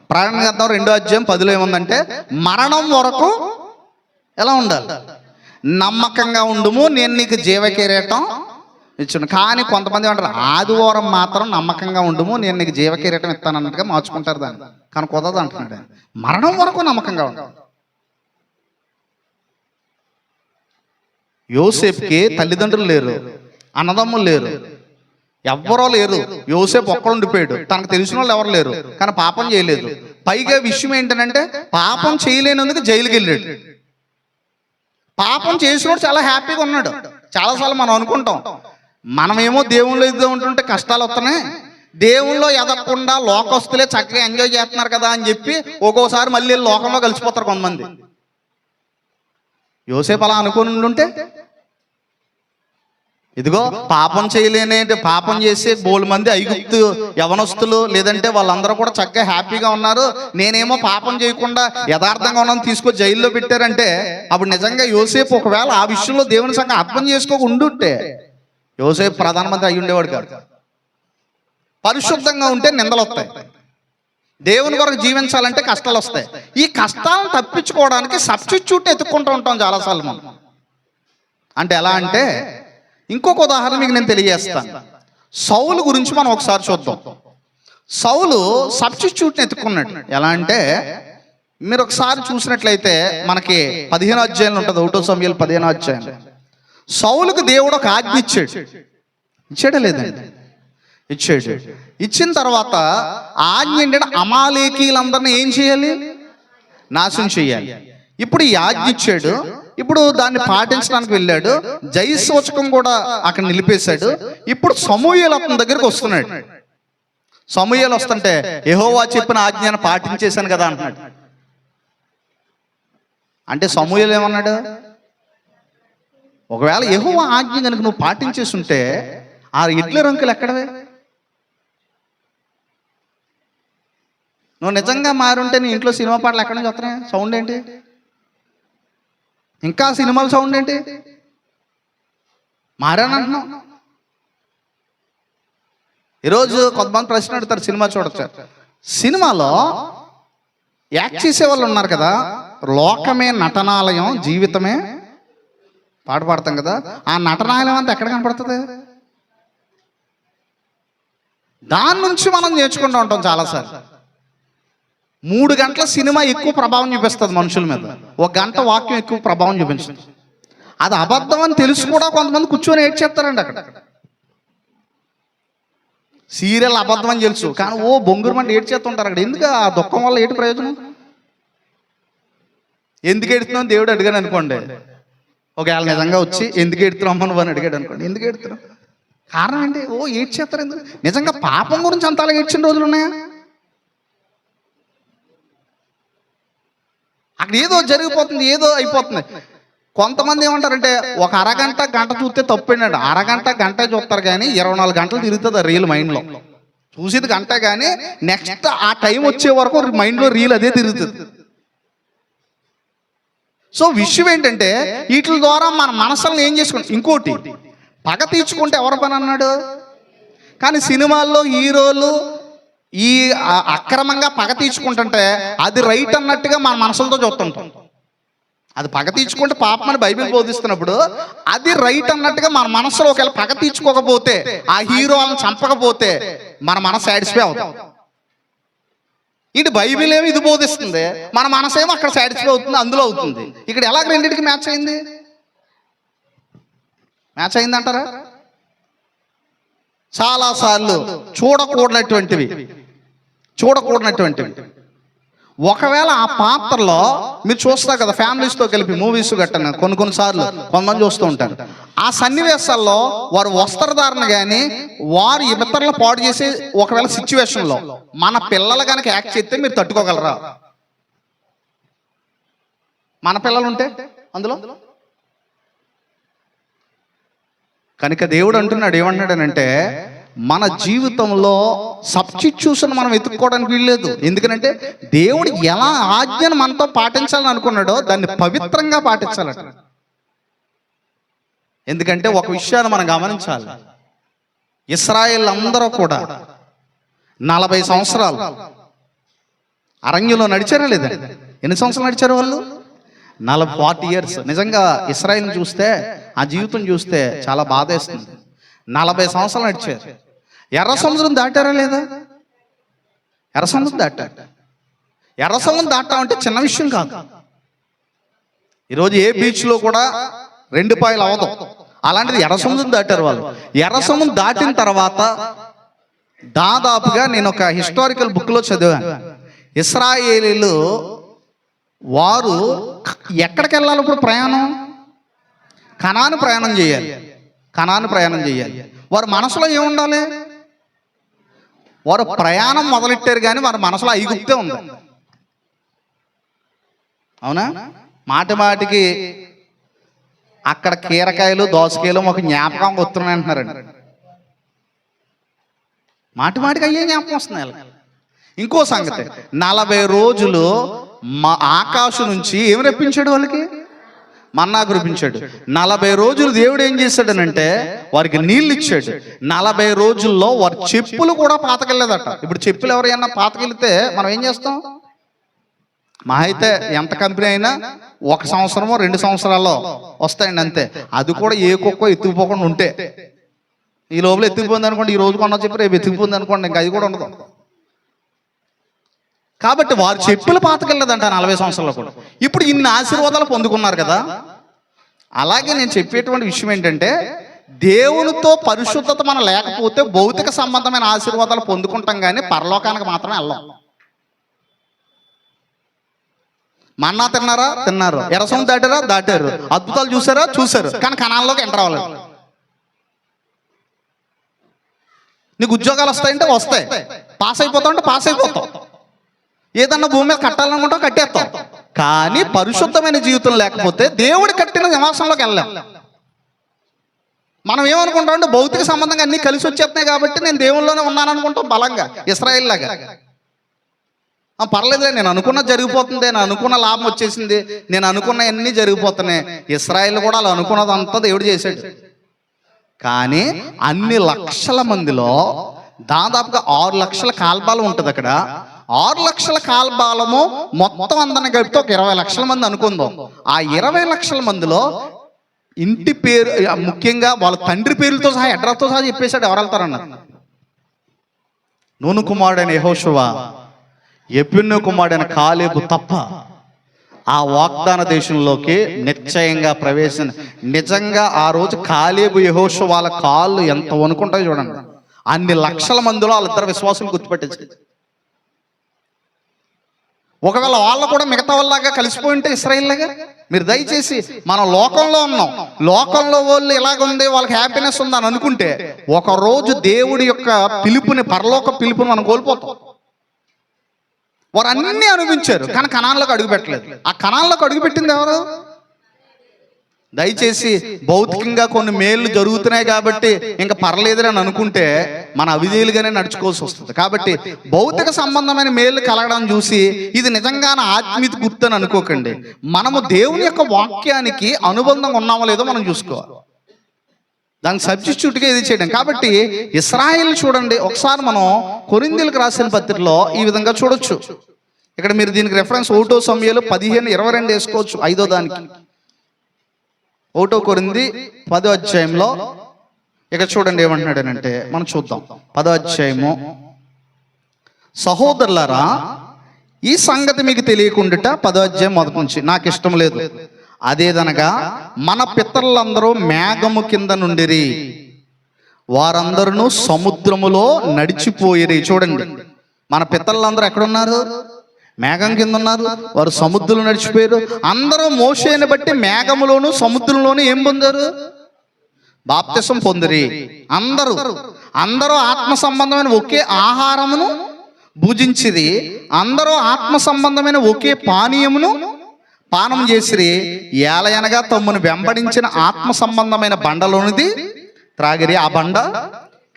ప్రకటన గ్రంథం 2వ అధ్యాయం 10లో ఏముందంటే, మరణం వరకు ఎలా ఉండాలి? నమ్మకంగా ఉండుము, నేను నీకు జీవ కిరీటం ఇచ్చాను. కానీ కొంతమంది అంటారు ఆదివారం మాత్రం నమ్మకంగా ఉండుము, నేను నీకు జీవ కిరీటం ఇస్తాను అన్నట్టుగా మార్చుకుంటారు దాన్ని. కానీ కుదరదు అంటున్నాడు. మరణం వరకు నమ్మకంగా ఉండాలి. యోసేపుకి తల్లిదండ్రులు లేరు, అన్నదమ్ములు లేరు, ఎవ్వరో లేరు. యోసేపు ఒక్కడు ఉండిపోయాడు. తనకు తెలిసిన వాళ్ళు ఎవరు లేరు, కానీ పాపం చేయలేదు. పైగా విషయం ఏంటంటే పాపం చేయలేనందుకు జైలుకి వెళ్ళాడు. పాపం చేసినోడు చాలా హ్యాపీగా ఉన్నాడు. చాలాసార్లు మనం అనుకుంటాం, మనమేమో దేవుళ్ళు ఎదుగుతూ ఉంటుంటే కష్టాలు వస్తున్నాయి, దేవుళ్ళు ఎదగకుండా లోకస్తులే చక్కగా ఎంజాయ్ చేస్తున్నారు కదా అని చెప్పి ఒక్కోసారి మళ్ళీ లోకంలో కలిసిపోతారు కొంతమంది. యోసేపు అలా అనుకుని ఉంటే, ఇదిగో పాపం చేయలేనే పాపం చేసే బోలు మంది ఐగుప్తు యవనస్తులు లేదంటే వాళ్ళందరూ కూడా చక్కగా హ్యాపీగా ఉన్నారు, నేనేమో పాపం చేయకుండా యథార్థంగా ఉన్నాను తీసుకొని జైల్లో పెట్టారంటే, అప్పుడు నిజంగా యోసేపు ఒకవేళ ఆ విషయంలో దేవుని సంగతి అర్థం చేసుకోక ఉండుంటే యోసేపు ప్రధానమంత్రి అయి ఉండేవాడు కాదు. పరిశుద్ధంగా ఉంటే నిందలు వస్తాయి, దేవుని కొరకు జీవించాలంటే కష్టాలు వస్తాయి. ఈ కష్టాలను తప్పించుకోవడానికి సబ్స్టిట్యూట్ ఎత్తుక్కుంటూ ఉంటాం చాలాసార్లు మనం. అంటే ఎలా అంటే, ఇంకొక ఉదాహరణ మీకు నేను తెలియజేస్తాను. సౌలు గురించి మనం ఒకసారి చూద్దాం. సౌలు సబ్స్టిట్యూట్ని ఎత్తుకున్నాడు. ఎలా అంటే మీరు ఒకసారి చూసినట్లయితే మనకి 15 అధ్యాయంలో ఉంటుంది, 1 సమూయేలు 15 అధ్యాయం. సౌలుకు దేవుడు ఒక ఆజ్ఞ ఇచ్చాడు. ఇచ్చాడా లేదండి? ఇచ్చాడు. ఇచ్చిన తర్వాత ఆజ్ఞ ఏంటంటే అమాలేకీలందరినీ ఏం చేయాలి? నాశనం చేయాలి. ఇప్పుడు ఈ ఆజ్ఞ ఇచ్చాడు. ఇప్పుడు దాన్ని పాటించడానికి వెళ్ళాడు. జయ సూచకం కూడా అక్కడ నిలిపేశాడు. ఇప్పుడు సమూయేలు అతని దగ్గరికి వస్తున్నాడు. సమూయేలు వస్తుంటే యెహోవా చెప్పిన ఆజ్ఞను పాటించేశాను కదా అంటున్నాడు. అంటే సమూయేలు ఏమన్నాడు? ఒకవేళ యెహోవా ఆజ్ఞ కనుక నువ్వు పాటించేసి ఉంటే ఆ ఇడ్ల రంకులు ఎక్కడవే? నువ్వు నిజంగా మారుంటే నీ ఇంట్లో సినిమా పాటలు ఎక్కడి నుంచి వస్తున్నాయి? సౌండ్ ఏంటి? ఇంకా సినిమాల సౌండ్ ఏంటి? మారానంటున్నావు. ఈరోజు కొంతమంది ప్రశ్న అడుగుతారు, సినిమా చూడొచ్చు. సినిమాలో యాక్ట్ చేసే వాళ్ళు ఉన్నారు కదా, లోకమే నటనాలయం, జీవితమే పాట పాడతాం కదా, ఆ నటనాలయం అంతా ఎక్కడ కనపడుతుంది? దాని నుంచి మనం నేర్చుకుంటూ ఉంటాం చాలాసార్లు. 3 గంటల సినిమా ఎక్కువ ప్రభావం చూపిస్తుంది మనుషుల మీద, 1 గంట వాక్యం ఎక్కువ ప్రభావం చూపించింది. అది అబద్ధం అని తెలుసు కూడా కొంతమంది కూర్చొని ఏడ్చేస్తారండి. అక్కడ సీరియల్ అబద్ధం అని తెలుసు కానీ బొంగురమంటే ఏడ్చేస్తుంటారు అక్కడ. ఎందుకు? ఆ దుఃఖం వల్ల ఏంటి ప్రయోజనం? ఎందుకు ఏడుతున్నావు దేవుడు అడిగాడు అనుకోండి, ఒకవేళ నిజంగా వచ్చి ఎందుకు ఏడుతున్నావు నువ్వు అని అడిగాడు అనుకోండి, ఎందుకు ఏడుతున్నావు? కారణం ఏంటి? ఏడ్చేస్తారు. ఎందుకు? నిజంగా పాపం గురించి అంతలా ఏడ్చిన రోజులు ఉన్నాయా? అక్కడ ఏదో జరిగిపోతుంది, ఏదో అయిపోతుంది. కొంతమంది ఏమంటారంటే ఒక అరగంట గంట చూస్తే తప్పేండి. అరగంట గంట చూస్తారు కానీ 24 గంటలు తిరుగుతుంది ఆ రీల్ మైండ్లో. చూసేది గంట కానీ నెక్స్ట్ ఆ టైం వచ్చే వరకు మైండ్లో రీల్ అదే తిరుగుతుంది. సో విషయం ఏంటంటే వీటి ద్వారా మన మనసులను ఏం చేసుకుంటాం? ఇంకోటి, పగ తీర్చుకుంటే ఎవరి పని అన్నాడు? కానీ సినిమాల్లో హీరోలు ఈ అక్రమంగా పగ తీర్చుకుంటుంటే అది రైట్ అన్నట్టుగా మన మనసులతో చూస్తుంటాం. అది పగ తీర్చుకుంటే పాపం అని బైబిల్ బోధిస్తున్నప్పుడు అది రైట్ అన్నట్టుగా మన మనసులో ఒకవేళ పగ తీర్చుకోకపోతే, ఆ హీరో వాళ్ళని చంపకపోతే మన మనసు సాటిస్ఫై అవుతాం. ఇటు బైబిల్ ఏమో ఇది బోధిస్తుంది, మన మనసేమో అక్కడ సాటిస్ఫై అవుతుంది, అందులో అవుతుంది. ఇక్కడ ఎలాగ రెండింటికి మ్యాచ్ అయింది? మ్యాచ్ అయిందంటారా? చాలాసార్లు చూడకూడనటువంటివి ఒకవేళ ఆ పాత్రలో మీరు చూస్తారు కదా, ఫ్యామిలీస్తో కలిపి మూవీస్ గట్టన కొన్నిసార్లు కొంతమంది చూస్తూ ఉంటారు. ఆ సన్నివేశాల్లో వారు వస్త్రధారణ కానీ వారు ఇతరులు పాడు చేసే ఒకవేళ సిచ్యువేషన్లో మన పిల్లలు కనుక యాక్ట్ చేస్తే మీరు తట్టుకోగలరా? మన పిల్లలు ఉంటే అందులో కనుక దేవుడు అంటున్నాడు, ఏమన్నాడనంటే మన జీవితంలో సబ్స్టిట్యూషన్ మనం వెతుక్కోవడానికి వీల్లేదు. ఎందుకంటే దేవుడు ఎలా ఆజ్ఞను మనతో పాటించాలని అనుకున్నాడో దాన్ని పవిత్రంగా పాటించాలట. ఎందుకంటే ఒక విషయాన్ని మనం గమనించాలి, ఇశ్రాయేల్ అందరూ కూడా 40 సంవత్సరాలు అరణ్యంలో నడిచారా లేదా? ఎన్ని సంవత్సరాలు నడిచారు వాళ్ళు? 40 years. నిజంగా ఇశ్రాయేల్ని చూస్తే, ఆ జీవితం చూస్తే చాలా బాధేస్తుంది. 40 సంవత్సరాలు నడిచారు. ఎర్ర సముద్రం దాటారా లేదా? ఎర్ర సముద్రం దాటారు. ఎర్ర సముద్రం దాటం అంటే చిన్న విషయం కాదు. ఈరోజు ఏ బీచ్లో కూడా 2 పాయలు అవదు. అలాంటిది ఎర్ర సముద్రం దాటారు వాళ్ళు. ఎర్ర సముద్రం దాటిన తర్వాత దాదాపుగా నేను ఒక హిస్టారికల్ బుక్లో చదివాను, ఇశ్రాయేలీలు వారు ఎక్కడికి వెళ్ళాలి ఇప్పుడు? ప్రయాణం కనాను ప్రయాణం చేయాలి. వారి మనసులో ఏముండాలి? వారు ప్రయాణం మొదలెట్టారు కానీ వారి మనసులో ఐగుప్తే ఉంది. అవునా? మాటికి అక్కడ కీరకాయలు దోసకాయలు ఒక జ్ఞాపకం వస్తున్నాయి అంటున్నారండి. మాటికి అయ్యే జ్ఞాపకం వస్తున్నాయి. ఇంకో సంగతి, 40 రోజులు ఆకాశం నుంచి ఏమి రప్పించాడు? వాళ్ళకి మన్నా కురిపించాడు. 40 రోజులు దేవుడు ఏం చేశాడనంటే వారికి నీళ్ళు ఇచ్చాడు. 40 రోజుల్లో వారి చెప్పులు కూడా పాతకెళ్ళలేదట. ఇప్పుడు చెప్పులు ఎవరైనా పాతకెళ్తే మనం ఏం చేస్తాం? మా అయితే ఎంత కంపెనీ అయినా 1 సంవత్సరమో 2 సంవత్సరాల్లో వస్తాయండి అంతే. అది కూడా ఏ కుక్క ఎత్తుకుపోకుండా ఉంటే. ఈ లోపల ఎత్తుకుపోయింది అనుకోండి, ఈ రోజు కొన్నా చెప్పి రేపు ఎత్తుకుపోయింది అనుకోండి, ఇంకా అది కూడా ఉండదు. కాబట్టి వారు చెప్పులు పాతకెళ్ళదంట 40 సంవత్సరాల్లో కూడా. ఇప్పుడు ఇన్ని ఆశీర్వాదాలు పొందుకున్నారు కదా. అలాగే నేను చెప్పేటువంటి విషయం ఏంటంటే, దేవునితో పరిశుద్ధత మనం లేకపోతే భౌతిక సంబంధమైన ఆశీర్వాదాలు పొందుకుంటాం, కానీ పరలోకానికి మాత్రమే వెళ్ళాం. మన్నా తిన్నారా? తిన్నారు. ఎరసం దాటారా? దాటారు. అద్భుతాలు చూసారా? చూశారు. కానీ కణాల్లోకి ఎంటర్ అవ్వలేదు. నీకు ఉద్యోగాలు వస్తాయంటే వస్తాయి, పాస్ అయిపోతావు అంటే పాస్ అయిపోతావు, ఏదన్నా భూమి మీద కట్టాలనుకుంటావు కట్టేస్తావు. కానీ పరిశుద్ధమైన జీవితం లేకపోతే దేవుడు కట్టిన నివాసంలోకి వెళ్ళాం. మనం ఏమనుకుంటాం అంటే భౌతిక సంబంధంగా అన్ని కలిసి వచ్చేస్తున్నాయి కాబట్టి నేను దేవుళ్ళలోనే ఉన్నాను అనుకుంటాం బలంగా, ఇశ్రాయేల్ లాగా. పర్లేదులే, నేను అనుకున్నది జరిగిపోతుంది, నేను అనుకున్న లాభం వచ్చేసింది, నేను అనుకున్న అన్నీ జరిగిపోతున్నాయి. ఇశ్రాయేల్ కూడా అలా అనుకున్నదంతా దేవుడు చేశాడు. కానీ అన్ని లక్షల మందిలో దాదాపుగా 6 లక్షల కాల్బాలం ఉంటుంది అక్కడ. 6 లక్షల కాల్బాలము మొత్తం అందరిని కలిపితే ఒక 20 లక్షల మంది అనుకుందాం. ఆ 20 లక్షల మందిలో ఇంటి పేరు, ముఖ్యంగా వాళ్ళ తండ్రి పేరులతో సహా అడ్రస్తో సహా చెప్పేశాడు ఎవరు వెళ్తారన్నారు. నూను కుమారుడైన యెహోషువ, యెఫున్నె కుమారుడైన కాలేబు తప్ప ఆ వాగ్దాన దేశంలోకి నిశ్చయంగా ప్రవేశం. నిజంగా ఆ రోజు కాలేబు యెహోషువ వాళ్ళ కాళ్ళు ఎంత వణుకుంటాయో చూడండి. అన్ని లక్షల మందిలో వాళ్ళిద్దరు విశ్వాసులు గుర్తుపెట్టేసి, ఒకవేళ వాళ్ళు కూడా మిగతా వాళ్ళలాగా కలిసిపోయి ఉంటే ఇశ్రాయేల్ లాగా. మీరు దయచేసి మనం లోకంలో ఉన్నాం, లోకంలో వాళ్ళు ఇలాగుంది, వాళ్ళకి హ్యాపీనెస్ ఉందని అనుకుంటే ఒకరోజు దేవుడి యొక్క పిలుపుని, పరలోక పిలుపుని మనం కోల్పోతాం. వారు అన్నీ అనుభవించారు కానీ కనాన్లోకి అడుగు పెట్టలేదు. ఆ కనాన్లోకి అడుగు పెట్టింది ఎవరు? దయచేసి భౌతికంగా కొన్ని మేళ్ళు జరుగుతున్నాయి కాబట్టి ఇంకా పర్లేదులని అనుకుంటే మన అవిధేయులుగానే నడుచుకోవాల్సి వస్తుంది. కాబట్టి భౌతిక సంబంధమైన మేళ్ళు కలగడం చూసి ఇది నిజంగానే ఆత్మీయత గుర్తని అనుకోకండి. మనము దేవుని యొక్క వాక్యానికి అనుబంధంగా ఉన్నామో లేదో మనం చూసుకోవాలి. దానికి సబ్స్టిట్యూట్గా ఇది చేయడం. కాబట్టి ఇశ్రాయేల్ చూడండి, ఒకసారి మనం కొరింథీయులకు రాసిన పత్రికలో ఈ విధంగా చూడొచ్చు. ఇక్కడ మీరు దీనికి రెఫరెన్స్ 1 సమూయేలు 15:22 వేసుకోవచ్చు. 5వ దానికి 1 కొరింథీ 10వ అధ్యాయంలో ఇక చూడండి ఏమంటున్నాడనంటే, మనం చూద్దాం. 10వ అధ్యాయము, సహోదరులారా ఈ సంగతి మీకు తెలియకుండాట, 10వ అధ్యాయం మొదటి నుంచి, నాకు ఇష్టం లేదు. అదేదనగా మన పితరులందరూ మేఘము కింద నుండిరి, వారందరూ సముద్రములో నడిచిపోయిరి. చూడండి, మన పితరులందరూ ఎక్కడున్నారు? మేఘం కింద ఉన్నారు. వారు సముద్రంలో నడిచిపోయారు. అందరూ మోషేని బట్టి మేఘములోను సముద్రంలోను ఏం పొందారు? బాప్తిసం పొందిరి. అందరూ ఆత్మ సంబంధమైన ఒకే ఆహారమును భుజించిరి, అందరూ ఆత్మ సంబంధమైన ఒకే పానీయమును పానం చేసిరి. ఏలయనగా తమ్మును వెంబడించిన ఆత్మ సంబంధమైన బండలోనిది త్రాగిరి. ఆ బండ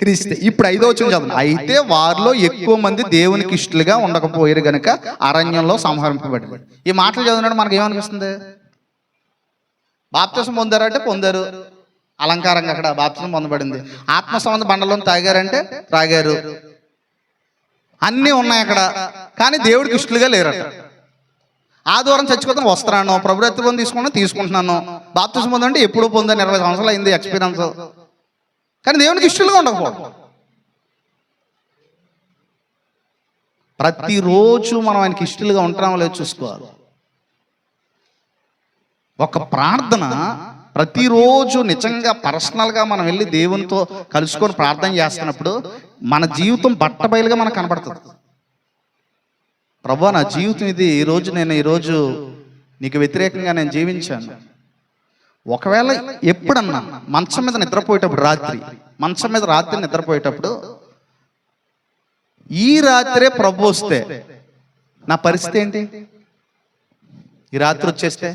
క్రీస్తే. ఇప్పుడు 5వ వచనం చదువు. అయితే వారిలో ఎక్కువ మంది దేవునికి ఇష్టలుగా ఉండకపోయారు గనుక అరణ్యంలో సంహరింపబడింది. ఈ మాటలు చదివినప్పుడు మనకి ఏమనిపిస్తుంది? బాప్తిసం పొందారంటే పొందారు, అలంకారంగా అక్కడ బాప్తిసం పొందబడింది. ఆత్మ సంబంధ బండలోని తాగారంటే త్రాగారు, అన్నీ ఉన్నాయి అక్కడ. కానీ దేవుడికి ఇష్టలుగా లేరట. ఆదివారం చచ్చిపోతాను వస్తున్నాను, ప్రభు రక్తం తీసుకుంటున్నాను, బాప్తిసం పొందంటే ఎప్పుడూ పొందాను, 20 సంవత్సరాలు అయింది ఎక్స్పీరియన్స్. కానీ దేవునికి ఇష్టలుగా ఉండకపోవడం. ప్రతిరోజు మనం ఆయనకి ఇష్టలుగా ఉంటామో లేదో చూసుకోవాలి. ఒక ప్రార్థన ప్రతిరోజు నిజంగా పర్సనల్గా మనం వెళ్ళి దేవునితో కలుసుకొని ప్రార్థన చేస్తున్నప్పుడు మన జీవితం బట్టబయలుగా మనకు కనబడుతుంది. ప్రభువా, నా జీవితం ఇది, నేను ఈరోజు నీకు వ్యతిరేకంగా నేను జీవించాను. ఒకవేళ ఎప్పుడన్నా మంచం మీద నిద్రపోయేటప్పుడు, రాత్రి నిద్రపోయేటప్పుడు ఈ రాత్రే ప్రభు వస్తే నా పరిస్థితి ఏంటి? ఈ రాత్రి వచ్చేస్తే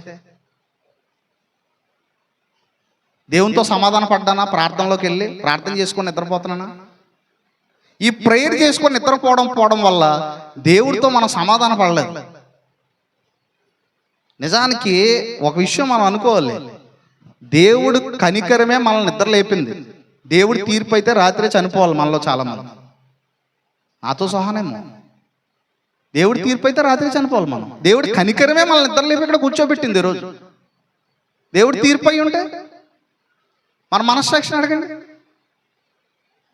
దేవునితో సమాధాన పడ్డానా? ప్రార్థనలోకి వెళ్ళి ప్రార్థన చేసుకొని నిద్రపోతున్నానా? ఈ ప్రేయర్ చేసుకొని నిద్రపోవడం వల్ల దేవుడితో మనం సమాధాన పడలేదు. నిజానికి ఒక విషయం మనం అనుకోవాలి, దేవుడు కనికరమే మనల్ని నిద్ర లేపింది. దేవుడి తీర్పు అయితే రాత్రి చనిపోవాలి మనలో చాలా మంది, నాతో సహానేమో. దేవుడి తీర్పు అయితే రాత్రి చనిపోవాలి మనం. దేవుడి కనికరమే మనల్ని నిద్ర లేపి ఇక్కడ కూర్చోబెట్టింది ఈరోజు. దేవుడి తీర్పు అయి ఉంటే మన మనస్సాక్షిని అడగండి.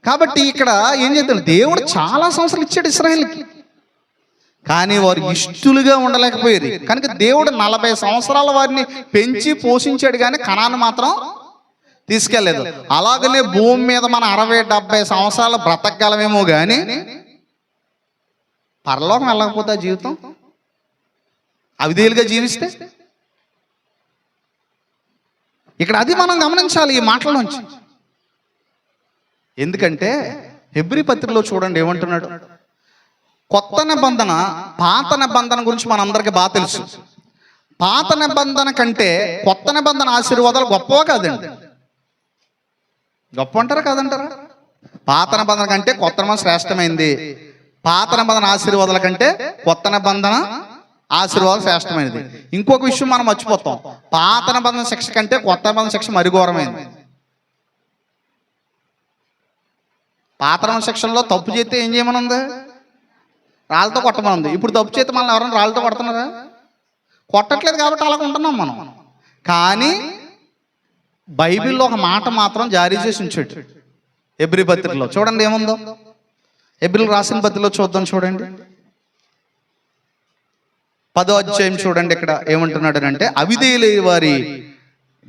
కాబట్టి ఇక్కడ ఏం చేద్దాం, దేవుడు చాలా సంవత్సరాలు ఇచ్చాడు ఇశ్రాయేలుకి, కానీ వారు ఇష్టలుగా ఉండలేకపోయారు. కనుక దేవుడు 40 సంవత్సరాల వారిని పెంచి పోషించాడు, కానీ కనాను మాత్రం తీసుకెళ్లేదు. అలాగనే భూమి మీద మన 60-70 సంవత్సరాలు బ్రతకగలమేమో కానీ పరలోకం వెళ్ళకపోతే జీవితం అవిధేయులుగా జీవిస్తే. ఇక్కడ అది మనం గమనించాలి ఈ మాటల నుంచి. ఎందుకంటే హెబ్రీ పత్రికలో చూడండి ఏమంటున్నాడు. కొత్త నిబంధన పాత నిబంధన గురించి మనందరికీ బాగా తెలుసు. పాత నిబంధన కంటే కొత్త నిబంధన ఆశీర్వాదాలు గొప్పవా కాదండి? గొప్ప అంటారా కాదంటారా? పాత నిబంధన కంటే కొత్త నిబంధన శ్రేష్టమైంది. పాత నిబంధన ఆశీర్వాదాల కంటే కొత్త నిబంధన ఆశీర్వాదం శ్రేష్టమైనది. ఇంకొక విషయం మనం మర్చిపోతాం, పాత నిబంధన శిక్ష కంటే కొత్త నిబంధన శిక్ష మరి ఘోరమైంది. పాత నిబంధన శిక్షలో తప్పు చేస్తే ఏం చేయమని ఉంది? రాళ్ళతో కొట్టమని ఉంది. ఇప్పుడు తప్పు చేస్తే మనల్ని ఎవరైనా రాళ్ళతో కొడుతున్నారా? కొట్టట్లేదు కాబట్టి అలా ఉంటున్నాం మనం. కానీ బైబిల్లో ఒక మాట మాత్రం జారీ చేసి ఉంచాడు హెబ్రీ పత్రికలో. చూడండి ఏముందో, హెబ్రీలు రాసిన పత్రికలో చూద్దాం. చూడండి 10వ అధ్యాయం చూడండి. ఇక్కడ ఏమంటున్నాడు అంటే అవిధేయుల వారి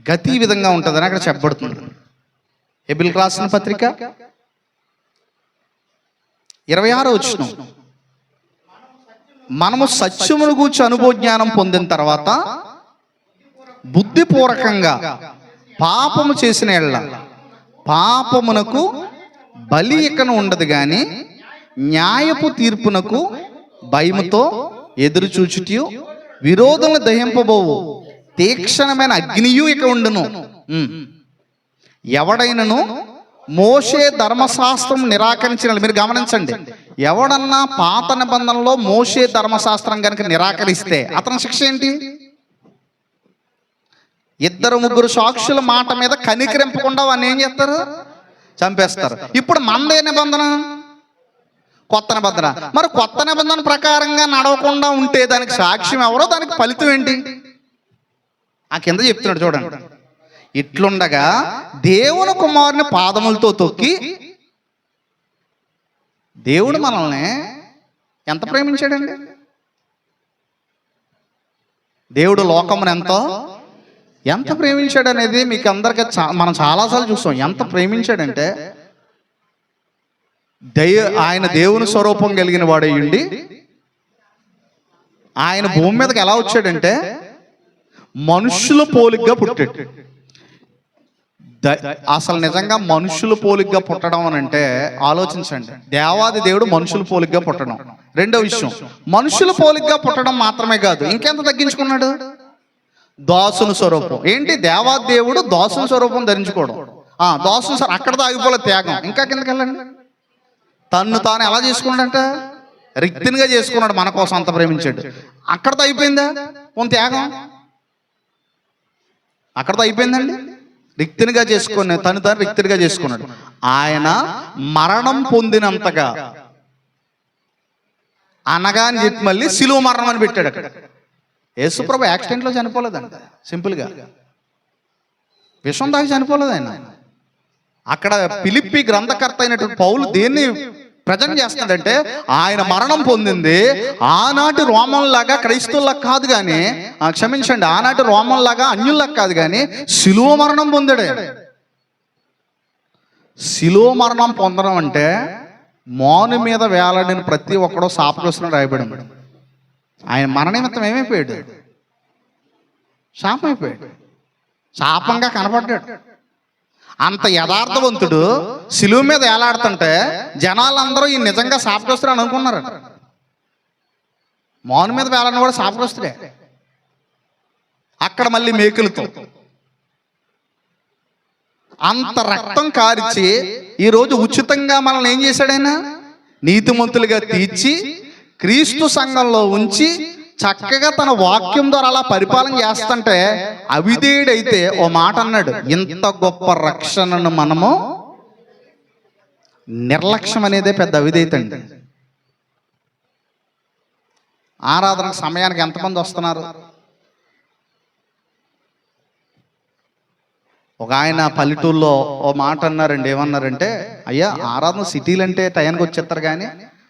గతి ఈ విధంగా ఉంటుందని అక్కడ చెప్పబడుతుంది. హెబ్రీలు రాసిన పత్రిక 26వ వచనం, మనము సత్యమును గూర్చి అనుభవ జ్ఞానం పొందిన తర్వాత బుద్ధిపూర్వకంగా పాపము చేసిన ఎడల పాపమునకు బలి ఇకను ఉండదు, గాని న్యాయపు తీర్పునకు భయముతో ఎదురు చూచుటయు విరోధులను దహింపబోవు తీక్షణమైన అగ్నియు ఇక ఉండును. ఎవడైనను మోషే ధర్మశాస్త్రం నిరాకరించిన, మీరు గమనించండి, ఎవడన్నా పాత నిబంధనలో మోషే ధర్మశాస్త్రం కనుక నిరాకరిస్తే అతని శిక్ష ఏంటి? 2-3 సాక్షుల మాట మీద కనికరింపకుండా వాడిని ఏం చేస్తారు? చంపేస్తారు. ఇప్పుడు మనదే నిబంధన కొత్త నిబంధన. మరి కొత్త నిబంధన ప్రకారంగా నడవకుండా ఉంటే దానికి సాక్ష్యం ఎవరో, దానికి ఫలితం ఏంటి? ఆ కింద చెప్తున్నాడు చూడండి. ఇట్లుండగా దేవుని కుమారుని పాదములతో తొక్కి, దేవుడు మనల్ని ఎంత ప్రేమించాడండి? దేవుడు లోకమును ఎంత ప్రేమించాడు అనేది మీకు అందరికీ మనం చాలాసార్లు చూస్తాం. ఎంత ప్రేమించాడంటే ఆయన దేవుని స్వరూపం కలిగిన వాడయ్యుండి ఆయన భూమి మీదకి ఎలా వచ్చాడంటే మనుషుల పోలికగా పుట్టాడు. అసలు నిజంగా మనుషుల పోలికగా పుట్టడం అని అంటే ఆలోచించండి. దేవాది దేవుడు మనుషుల పోలికగా పుట్టడం. రెండో విషయం, మనుషుల పోలికగా పుట్టడం మాత్రమే కాదు, ఇంకెంత తగ్గించుకున్నాడు? దాసుని స్వరూపం. ఏంటి? దేవాది దేవుడు దాసుని స్వరూపం ధరించుకోవడం. దాసుని సార్ అక్కడ ఆగిపోలే త్యాగం. ఇంకా కిందకి వెళ్ళండి. తన్ను తాను ఎలా చేసుకున్నాడంట? రిక్తినిగా చేసుకున్నాడు. మన కోసం అంత ప్రేమించాడు. అక్కడతో అయిపోయిందా కొంత త్యాగం? అక్కడతో అయిపోయిందండి. రిక్తినిగా చేసుకుని తను రిక్తినిగా చేసుకున్నాడు. ఆయన మరణం పొందినంతగా అనగా అని చెప్పి మళ్ళీ శిలువ మరణం అని పెట్టాడు. అక్కడ యేసుప్రభు యాక్సిడెంట్లో చనిపోలేదంట. సింపుల్గా విషం తాగి చనిపోలేదు ఆయన. అక్కడ ఫిలిప్పీ గ్రంథకర్త అయినటువంటి పౌలు దేన్ని ప్రజెంట్ చేస్తాడంటే ఆయన మరణం పొందింది ఆనాటి రోమన్లాగా క్రైస్తవులకు కాదు, కానీ క్షమించండి, ఆనాటి రోమన్లాగా అన్యులకు కాదు, కానీ శిలువ మరణం పొందాడు. శిలువ మరణం పొందడం అంటే మౌని మీద వేలాడిన ప్రతి ఒక్కడో శాపగ్రస్తుని రాయబడింది. ఆయన మరణనిమిత్తం ఏమైపోయాడు? శాపమైపోయాడు. శాపంగా కనపడ్డాడు. అంత యథార్థవంతుడు శిలువ మీద వేలాడుతుంటే జనాలందరూ ఈ నిజంగా శాపగ్రస్తుడు అని అనుకున్నారు. మౌని మీద వేలాడిన కూడా శాపగ్రస్తుడే. అక్కడ మళ్ళీ మేకులతో అంత రక్తం కారిచి ఈరోజు ఉచితంగా మనల్ని ఏం చేశాడైనా? నీతిమంతులుగా తీర్చి క్రీస్తు సంఘంలో ఉంచి చక్కగా తన వాక్యం ద్వారా అలా పరిపాలన చేస్తుంటే అవిధేయుడైతే ఓ మాట అన్నాడు, ఇంత గొప్ప రక్షణను మనము నిర్లక్ష్యం అనేదే పెద్ద అవిధేయత అండి. ఆరాధనకు సమయానికి ఎంతమంది వస్తున్నారు? ఒక ఆయన పల్లెటూరులో ఓ మాట అన్నారండి. ఏమన్నారంటే, అయ్యా ఆరాధన సిటీలు అంటే టయానికి వచ్చేస్తారు, కానీ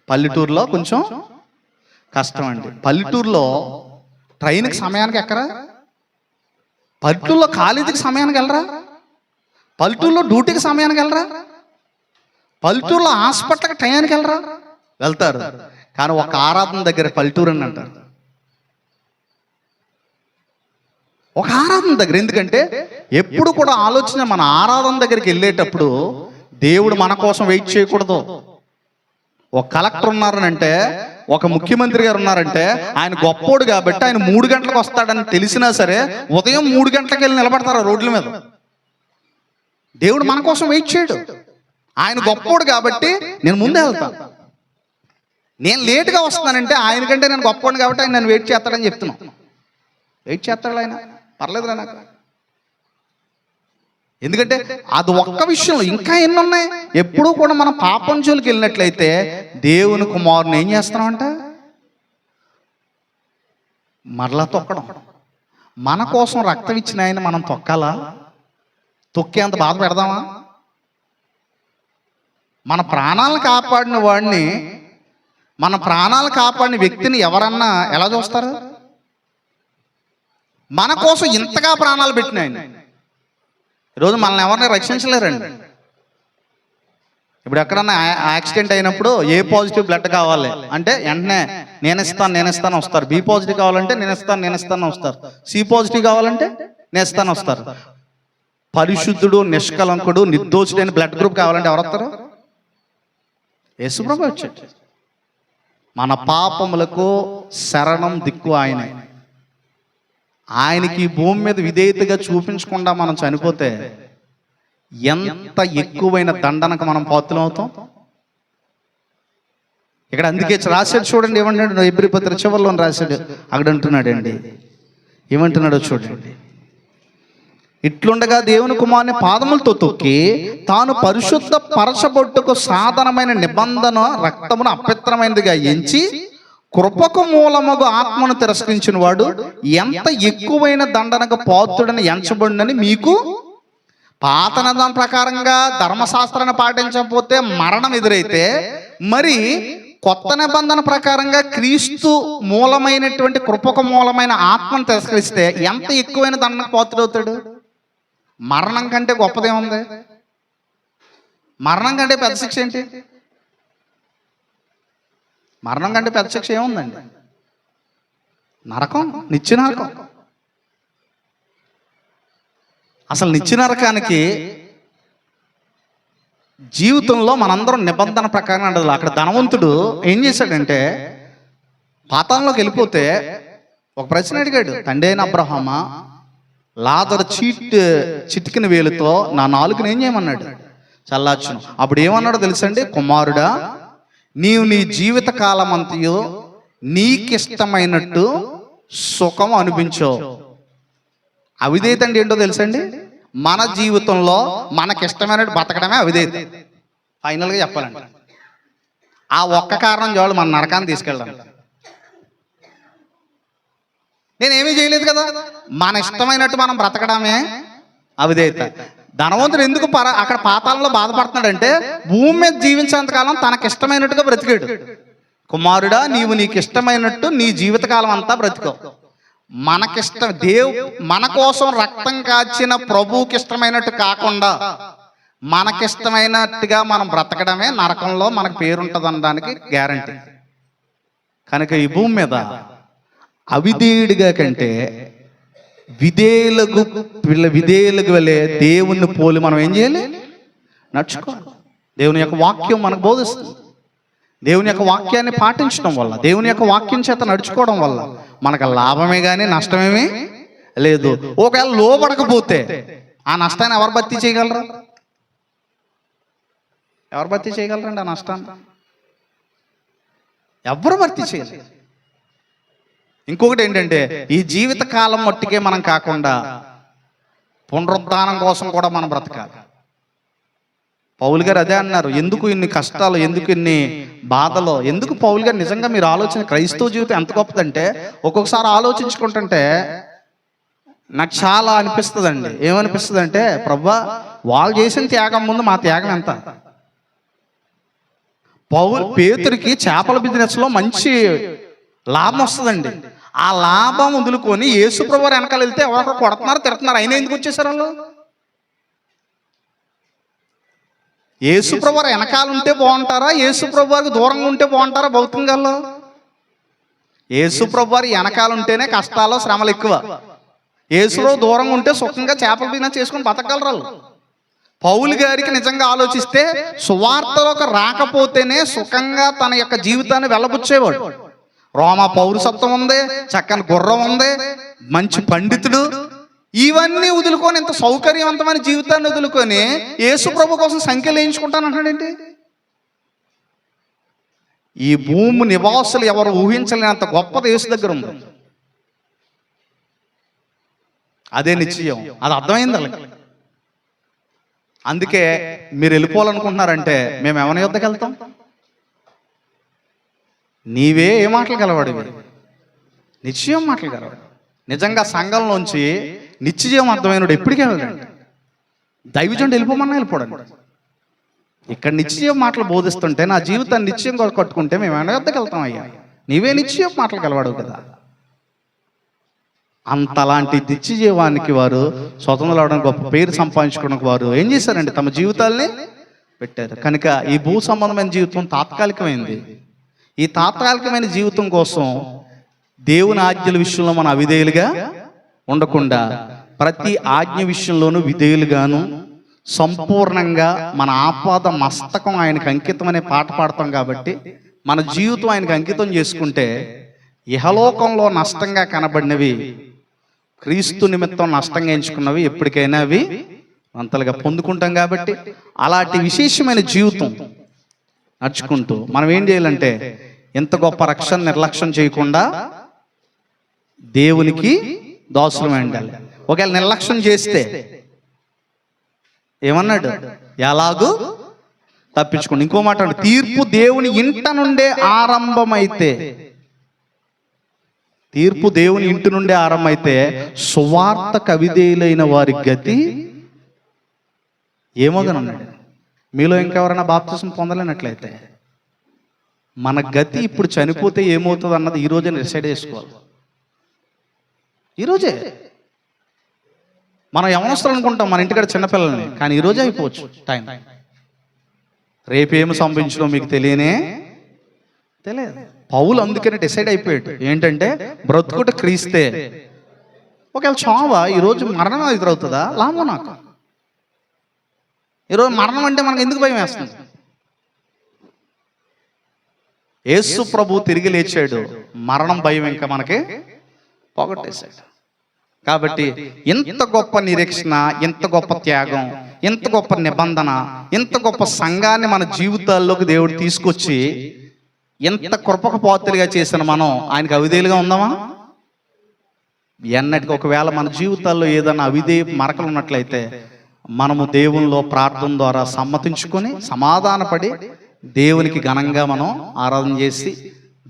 పల్లెటూరులో కొంచెం కష్టం అండి. పల్లెటూరులో ట్రైన్కి సమయానికి ఎక్కరా, పల్లెటూరులో కాలేజీకి సమయానికి వెళ్ళరా, పల్లెటూరులో డ్యూటీకి సమయానికి వెళ్ళరా, పల్లెటూరులో హాస్పిటల్కి టయానికి వెళ్ళరా, వెళ్తారు. కానీ ఒక ఆరాధన దగ్గర పల్లెటూరు అని అంటారు. ఒక ఆరాధన దగ్గర. ఎందుకంటే ఎప్పుడు కూడా ఆలోచన, మన ఆరాధన దగ్గరికి వెళ్ళేటప్పుడు దేవుడు మన కోసం వెయిట్ చేయకూడదు. ఒక కలెక్టర్ ఉన్నారనంటే, ఒక ముఖ్యమంత్రి గారు ఉన్నారంటే, ఆయన గొప్పోడు కాబట్టి ఆయన 3 గంటలకు వస్తాడని తెలిసినా సరే ఉదయం 3 గంటలకు వెళ్ళి నిలబడతారు రోడ్ల మీద. దేవుడు మన కోసం వెయిట్ చేయడు. ఆయన గొప్పోడు కాబట్టి నేను ముందే వెళ్తాను. నేను లేటుగా వస్తానంటే ఆయన కంటే నేను గొప్పోడు కాబట్టి ఆయన నన్ను వెయిట్ చేస్తాడని చెప్తున్నాను. వెయిట్ చేస్తాడు ఆయన, పర్లేదురా నాకు. ఎందుకంటే అది ఒక్క విషయంలో, ఇంకా ఎన్ని ఉన్నాయి. ఎప్పుడూ కూడా మనం పాపం జోలికి వెళ్ళినట్లయితే దేవుని కుమారుని ఏం చేస్తున్నామంట, మరలా తొక్కడం. మన కోసం రక్తం ఇచ్చిన ఆయన మనం తొక్కాలా? తొక్కేంత బాధ పెడదామా? మన ప్రాణాలను కాపాడిన వాడిని, మన ప్రాణాలు కాపాడిన వ్యక్తిని ఎవరన్నా ఎలా చూస్తారు? మన కోసం ఇంతగా ప్రాణాలు పెట్టిన ఆయన ఈరోజు మనల్ని ఎవరిని రక్షించలేరండి. ఇప్పుడు ఎక్కడన్నా యాక్సిడెంట్ అయినప్పుడు ఏ పాజిటివ్ బ్లడ్ కావాలి అంటే వెంటనే నేను ఇస్తాను వస్తారు. బి పాజిటివ్ కావాలంటే నేను ఇస్తాను వస్తారు. సి పాజిటివ్ కావాలంటే నేను ఇస్తాను వస్తారు. పరిశుద్ధుడు, నిష్కలంకుడు, నిర్దోషుడైన బ్లడ్ గ్రూప్ కావాలంటే ఎవరు వస్తారు? యేసుప్రభు వచ్చాడు. మన పాపములకు శరణం దిక్కు ఆయనే. ఆయనకి భూమి మీద విధేయతగా చూపించకుండా మనం చనిపోతే ఎంత ఎక్కువైన దండనకు మనం పాత్రలు అవుతాం. ఇక్కడ అందుకే రాశాడు చూడండి, ఏమంటాడు? ఎబ్రీ పత్రిక చివరిలో రాశాడు. అక్కడ అంటున్నాడండి, ఏమంటున్నాడో చూడండి. ఇట్లుండగా దేవుని కుమారుని పాదములతో తొక్కి తాను పరిశుద్ధ పరచబొట్టుకు సాధనమైన నిబంధన రక్తమును అపవిత్రమైనదిగా ఎంచి కృపకు మూలముగా ఆత్మను తిరస్కరించిన వాడు ఎంత ఎక్కువైన దండనకు పాత్రుడని ఎంచబడినని మీకు, పాత నిబంధన ప్రకారంగా ధర్మశాస్త్రాన్ని పాటించకపోతే మరణం ఎదురైతే, మరి కొత్త నిబంధన ప్రకారంగా క్రీస్తు మూలమైనటువంటి కృపకు మూలమైన ఆత్మను తిరస్కరిస్తే ఎంత ఎక్కువైన దండనకు పాత్రుడవుతాడు? మరణం కంటే గొప్పదేముంది? మరణం కంటే పెద్ద శిక్ష ఏంటి? మరణం కంటే పెద్ద శిక్ష ఏముందండి? నరకం, నిత్య నరకం. అసలు నిత్య నరకానికి జీవితంలో మనందరం నిబంధన ప్రకారం ఉండదు. అక్కడ ధనవంతుడు ఏం చేశాడంటే, పాతాళంలోకి వెళ్ళిపోతే ఒక ప్రశ్న అడిగాడు, తండ్రి అయిన అబ్రహామా, లాజరు చిటికిన వేలుతో నా నాలుకను ఏం చేయమన్నాడు? చల్లార్చును. అప్పుడు ఏమన్నాడో తెలుసండి, కుమారుడా, నీవు నీ జీవిత కాలం అంతయు నీకిష్టమైనట్టు సుఖం అనిపించవు. అవిధేయత అంటే ఏంటో తెలుసండి? మన జీవితంలో మనకిష్టమైనట్టు బతకడమే అవిధేయత. ఫైనల్గా చెప్పాలంటే ఆ ఒక్క కారణం చాలు మన నరకాన్ని తీసుకెళ్ళడం. నేనేమీ చేయలేదు కదా, మన ఇష్టమైనట్టు మనం బ్రతకడమే అవిధేయత. ధనవంతుడు ఎందుకు అక్కడ పాతాళంలో బాధపడుతున్నాడంటే, భూమి మీద జీవించేంతకాలం తనకిష్టమైనట్టుగా బ్రతికాడు. కుమారుడా, నీవు నీకు ఇష్టమైనట్టు నీ జీవితకాలం అంతా బ్రతికో. మనకిష్టం, మన కోసం రక్తం కాచిన ప్రభువుకి ఇష్టమైనట్టు కాకుండా మనకిష్టమైనట్టుగా మనం బ్రతకడమే నరకంలో మనకు పేరుంటుంది అనడానికి గ్యారంటీ. కనుక ఈ భూమి మీద అవిధేయుడిగా కంటే విధేయులకు వెళ్ళే దేవుణ్ణి పోలి మనం ఏం చేయాలి? నడుచుకోవాలి. దేవుని యొక్క వాక్యం మనకు బోధిస్తుంది. దేవుని యొక్క వాక్యాన్ని పాటించడం వల్ల, దేవుని యొక్క వాక్యం చేత నడుచుకోవడం వల్ల మనకు లాభమే కానీ నష్టమేమీ లేదు. ఒకవేళ లోబడకపోతే ఆ నష్టాన్ని ఎవరు భర్తీ చేయగలరు? ఎవరు భర్తీ చేయగలరండి ఆ నష్టాన్ని? ఎవరు భర్తీ చేయలేరు. ఇంకొకటి ఏంటంటే, ఈ జీవిత కాలం మట్టికే మనం కాకుండా పునరుద్ధానం కోసం కూడా మనం బ్రతకాలి. పౌలు గారు అదే అన్నారు, ఎందుకు ఇన్ని కష్టాలు, ఎందుకు ఇన్ని బాధలు, ఎందుకు పౌలు గారు నిజంగా మీరు ఆలోచన, క్రైస్తవ జీవితం ఎంత గొప్పదంటే ఒక్కొక్కసారి ఆలోచించుకుంటుంటే నాకు చాలా అనిపిస్తుందండి. ఏమనిపిస్తుంది అంటే, ప్రభువా వాళ్ళు చేసిన త్యాగం ముందు మా త్యాగం ఎంత? పేతురికి చేపల బిజినెస్లో మంచి లాభం వస్తుందండి. ఆ లాభం వదులుకొని యేసు ప్రభు వెనకాల వెళ్తే ఎవరొకరు కొడుతున్నారు, తిడుతున్నారు, అయినా ఎందుకు వచ్చేసారు వాళ్ళు? యేసు ప్రభు వెనకాల ఉంటే బాగుంటారా, యేసు ప్రభు వారికి దూరంగా ఉంటే బాగుంటారా? భౌతికంగా యేసు ప్రభు వారి వెనకాల ఉంటేనే కష్టాలు, శ్రమలు ఎక్కువ. యేసు ప్రభు దూరంగా ఉంటే సుఖంగా చేపల బిజినెస్ చేసుకుని బతకగలరు. పౌలు గారికి నిజంగా ఆలోచిస్తే సువార్తలోకి రాకపోతేనే సుఖంగా తన యొక్క జీవితాన్ని వెళ్ళబుచ్చేవాడు. రోమా పౌరసత్వం ఉంది, చక్కని గుర్రం ఉంది, మంచి పండితుడు, ఇవన్నీ వదులుకొని ఇంత సౌకర్యవంతమైన జీవితాన్ని వదులుకొని యేసు ప్రభు కోసం సంఖ్యలు వేయించుకుంటానంటాడేంటి? ఈ భూమి నివాసులు ఎవరు ఊహించలేనంత గొప్పది యేసు దగ్గర ఉంది. అదే నిశ్చయం, అది అర్థమైంది వాళ్ళకి. అందుకే మీరు వెళ్ళిపోవాలనుకుంటున్నారంటే మేము ఎవరి యొద్దకు వెళ్తాం? నీవే ఏ మాటలు గలవాడివి? నిశ్చయం మాటలు గలవాడు. నిజంగా సంఘంలోంచి నిశ్చయం అర్థమైనడు ఎప్పటికీ వెళ్ళండి. దైవజనుడు వెళ్ళిపోమన్నా వెళ్ళిపోడండి. ఇక్కడ నిశ్చయం మాటలు బోధిస్తుంటే నా జీవితాన్ని నిశ్చయం కట్టుకుంటే మేము ఎవరి యొద్దకు వెళ్తాం? అయ్యా నీవే నిశ్చయం మాటలు గలవాడు కదా. అంతలాంటి నిత్యజీవానికి వారు స్వతంత్రం అవడానికి, గొప్ప పేరు సంపాదించుకోవడానికి వారు ఏం చేశారండి? తమ జీవితాల్ని పెట్టారు. కనుక ఈ భూ సంబంధమైన జీవితం తాత్కాలికమైంది. ఈ తాత్కాలికమైన జీవితం కోసం దేవుని ఆజ్ఞల విషయంలో మనం అవిధేయులుగా ఉండకుండా ప్రతి ఆజ్ఞ విషయంలోనూ విధేయులుగాను సంపూర్ణంగా మన ఆపాద మస్తకం ఆయనకు అంకితం అనే పాట పాడతాం. కాబట్టి మన జీవితం ఆయనకు అంకితం చేసుకుంటే ఇహలోకంలో నష్టంగా కనబడినవి క్రీస్తు నిమిత్తం నష్టంగా ఎంచుకున్నవి ఎప్పటికైనా అవి అంతలుగా పొందుకుంటాం. కాబట్టి అలాంటి విశేషమైన జీవితం నడుచుకుంటూ మనం ఏం చేయాలంటే ఎంత గొప్ప రక్షణ నిర్లక్ష్యం చేయకుండా దేవునికి దాసులం ఉండాలి. ఒకవేళ నిర్లక్ష్యం చేస్తే ఏమన్నాడు? ఎలాగూ తప్పించుకోండి. ఇంకో మాట, తీర్పు దేవుని ఇంట నుండే ఆరంభమైతే, తీర్పు దేవుని ఇంటి నుండే ఆరంభమైతే సువార్త కవిదేయులైన వారి గతి ఏమోగనన్నాడు. మీలో ఇంకెవరైనా బాప్తిసం పొందలేనట్లయితే మన గతి ఇప్పుడు చనిపోతే ఏమవుతుంది అన్నది ఈరోజే డిసైడ్ చేసుకోవాలి. ఈరోజే మనం యవనస్తులు అనుకుంటాం మన ఇంటికాడ చిన్నపిల్లల్ని, కానీ ఈరోజే అయిపోవచ్చు టైం. రేపేమి సంభవించడం మీకు తెలియదు. పౌలు అందుకనే డిసైడ్ అయిపోయాడు ఏంటంటే, బ్రతుకుట క్రీస్తే. ఒకవేళ చావా ఈరోజు మరణం ఎదురవుతుందా? లాభం నాకు. ఈరోజు మరణం అంటే మనకు ఎందుకు భయం వేస్తుంది? యేసు ప్రభు తిరిగి లేచాడు, మరణం భయం ఇంకా మనకి పోగొట్టేశాడు. కాబట్టి ఎంత గొప్ప నిరీక్షణ, ఎంత గొప్ప త్యాగం, ఎంత గొప్ప నిబంధన, ఎంత గొప్ప సంఘాన్ని మన జీవితాల్లోకి దేవుడు తీసుకొచ్చి ఎంత కృపక పాత్రలుగా చేసిన మనం ఆయనకు అవిధేయులుగా ఉందామా? ఎన్నటికి ఒకవేళ మన జీవితాల్లో ఏదైనా అవిధేయ మరకలు ఉన్నట్లయితే మనము దేవునిలో ప్రార్థన ద్వారా సమ్మతించుకొని సమాధానపడి దేవునికి ఘనంగా మనం ఆరాధన చేసి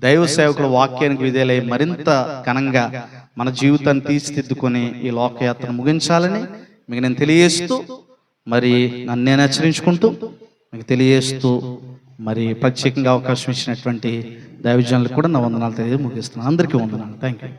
దైవ సేవకుల వాక్యానికి విధేయులై మరింత ఘనంగా మన జీవితాన్ని తీర్చిదిద్దుకొని ఈ లోకయాత్రను ముగించాలని మీకు నేను తెలియజేస్తూ, మరి నన్ను నేను హెచ్చరించుకుంటూ మీకు తెలియజేస్తూ, మరి ప్రత్యేకంగా అవకాశం ఇచ్చినటువంటి దైవజనులకు కూడా నా వందనాలు తెలియజేసి ముగిస్తున్నాను. అందరికీ వందనాలు. Thank you.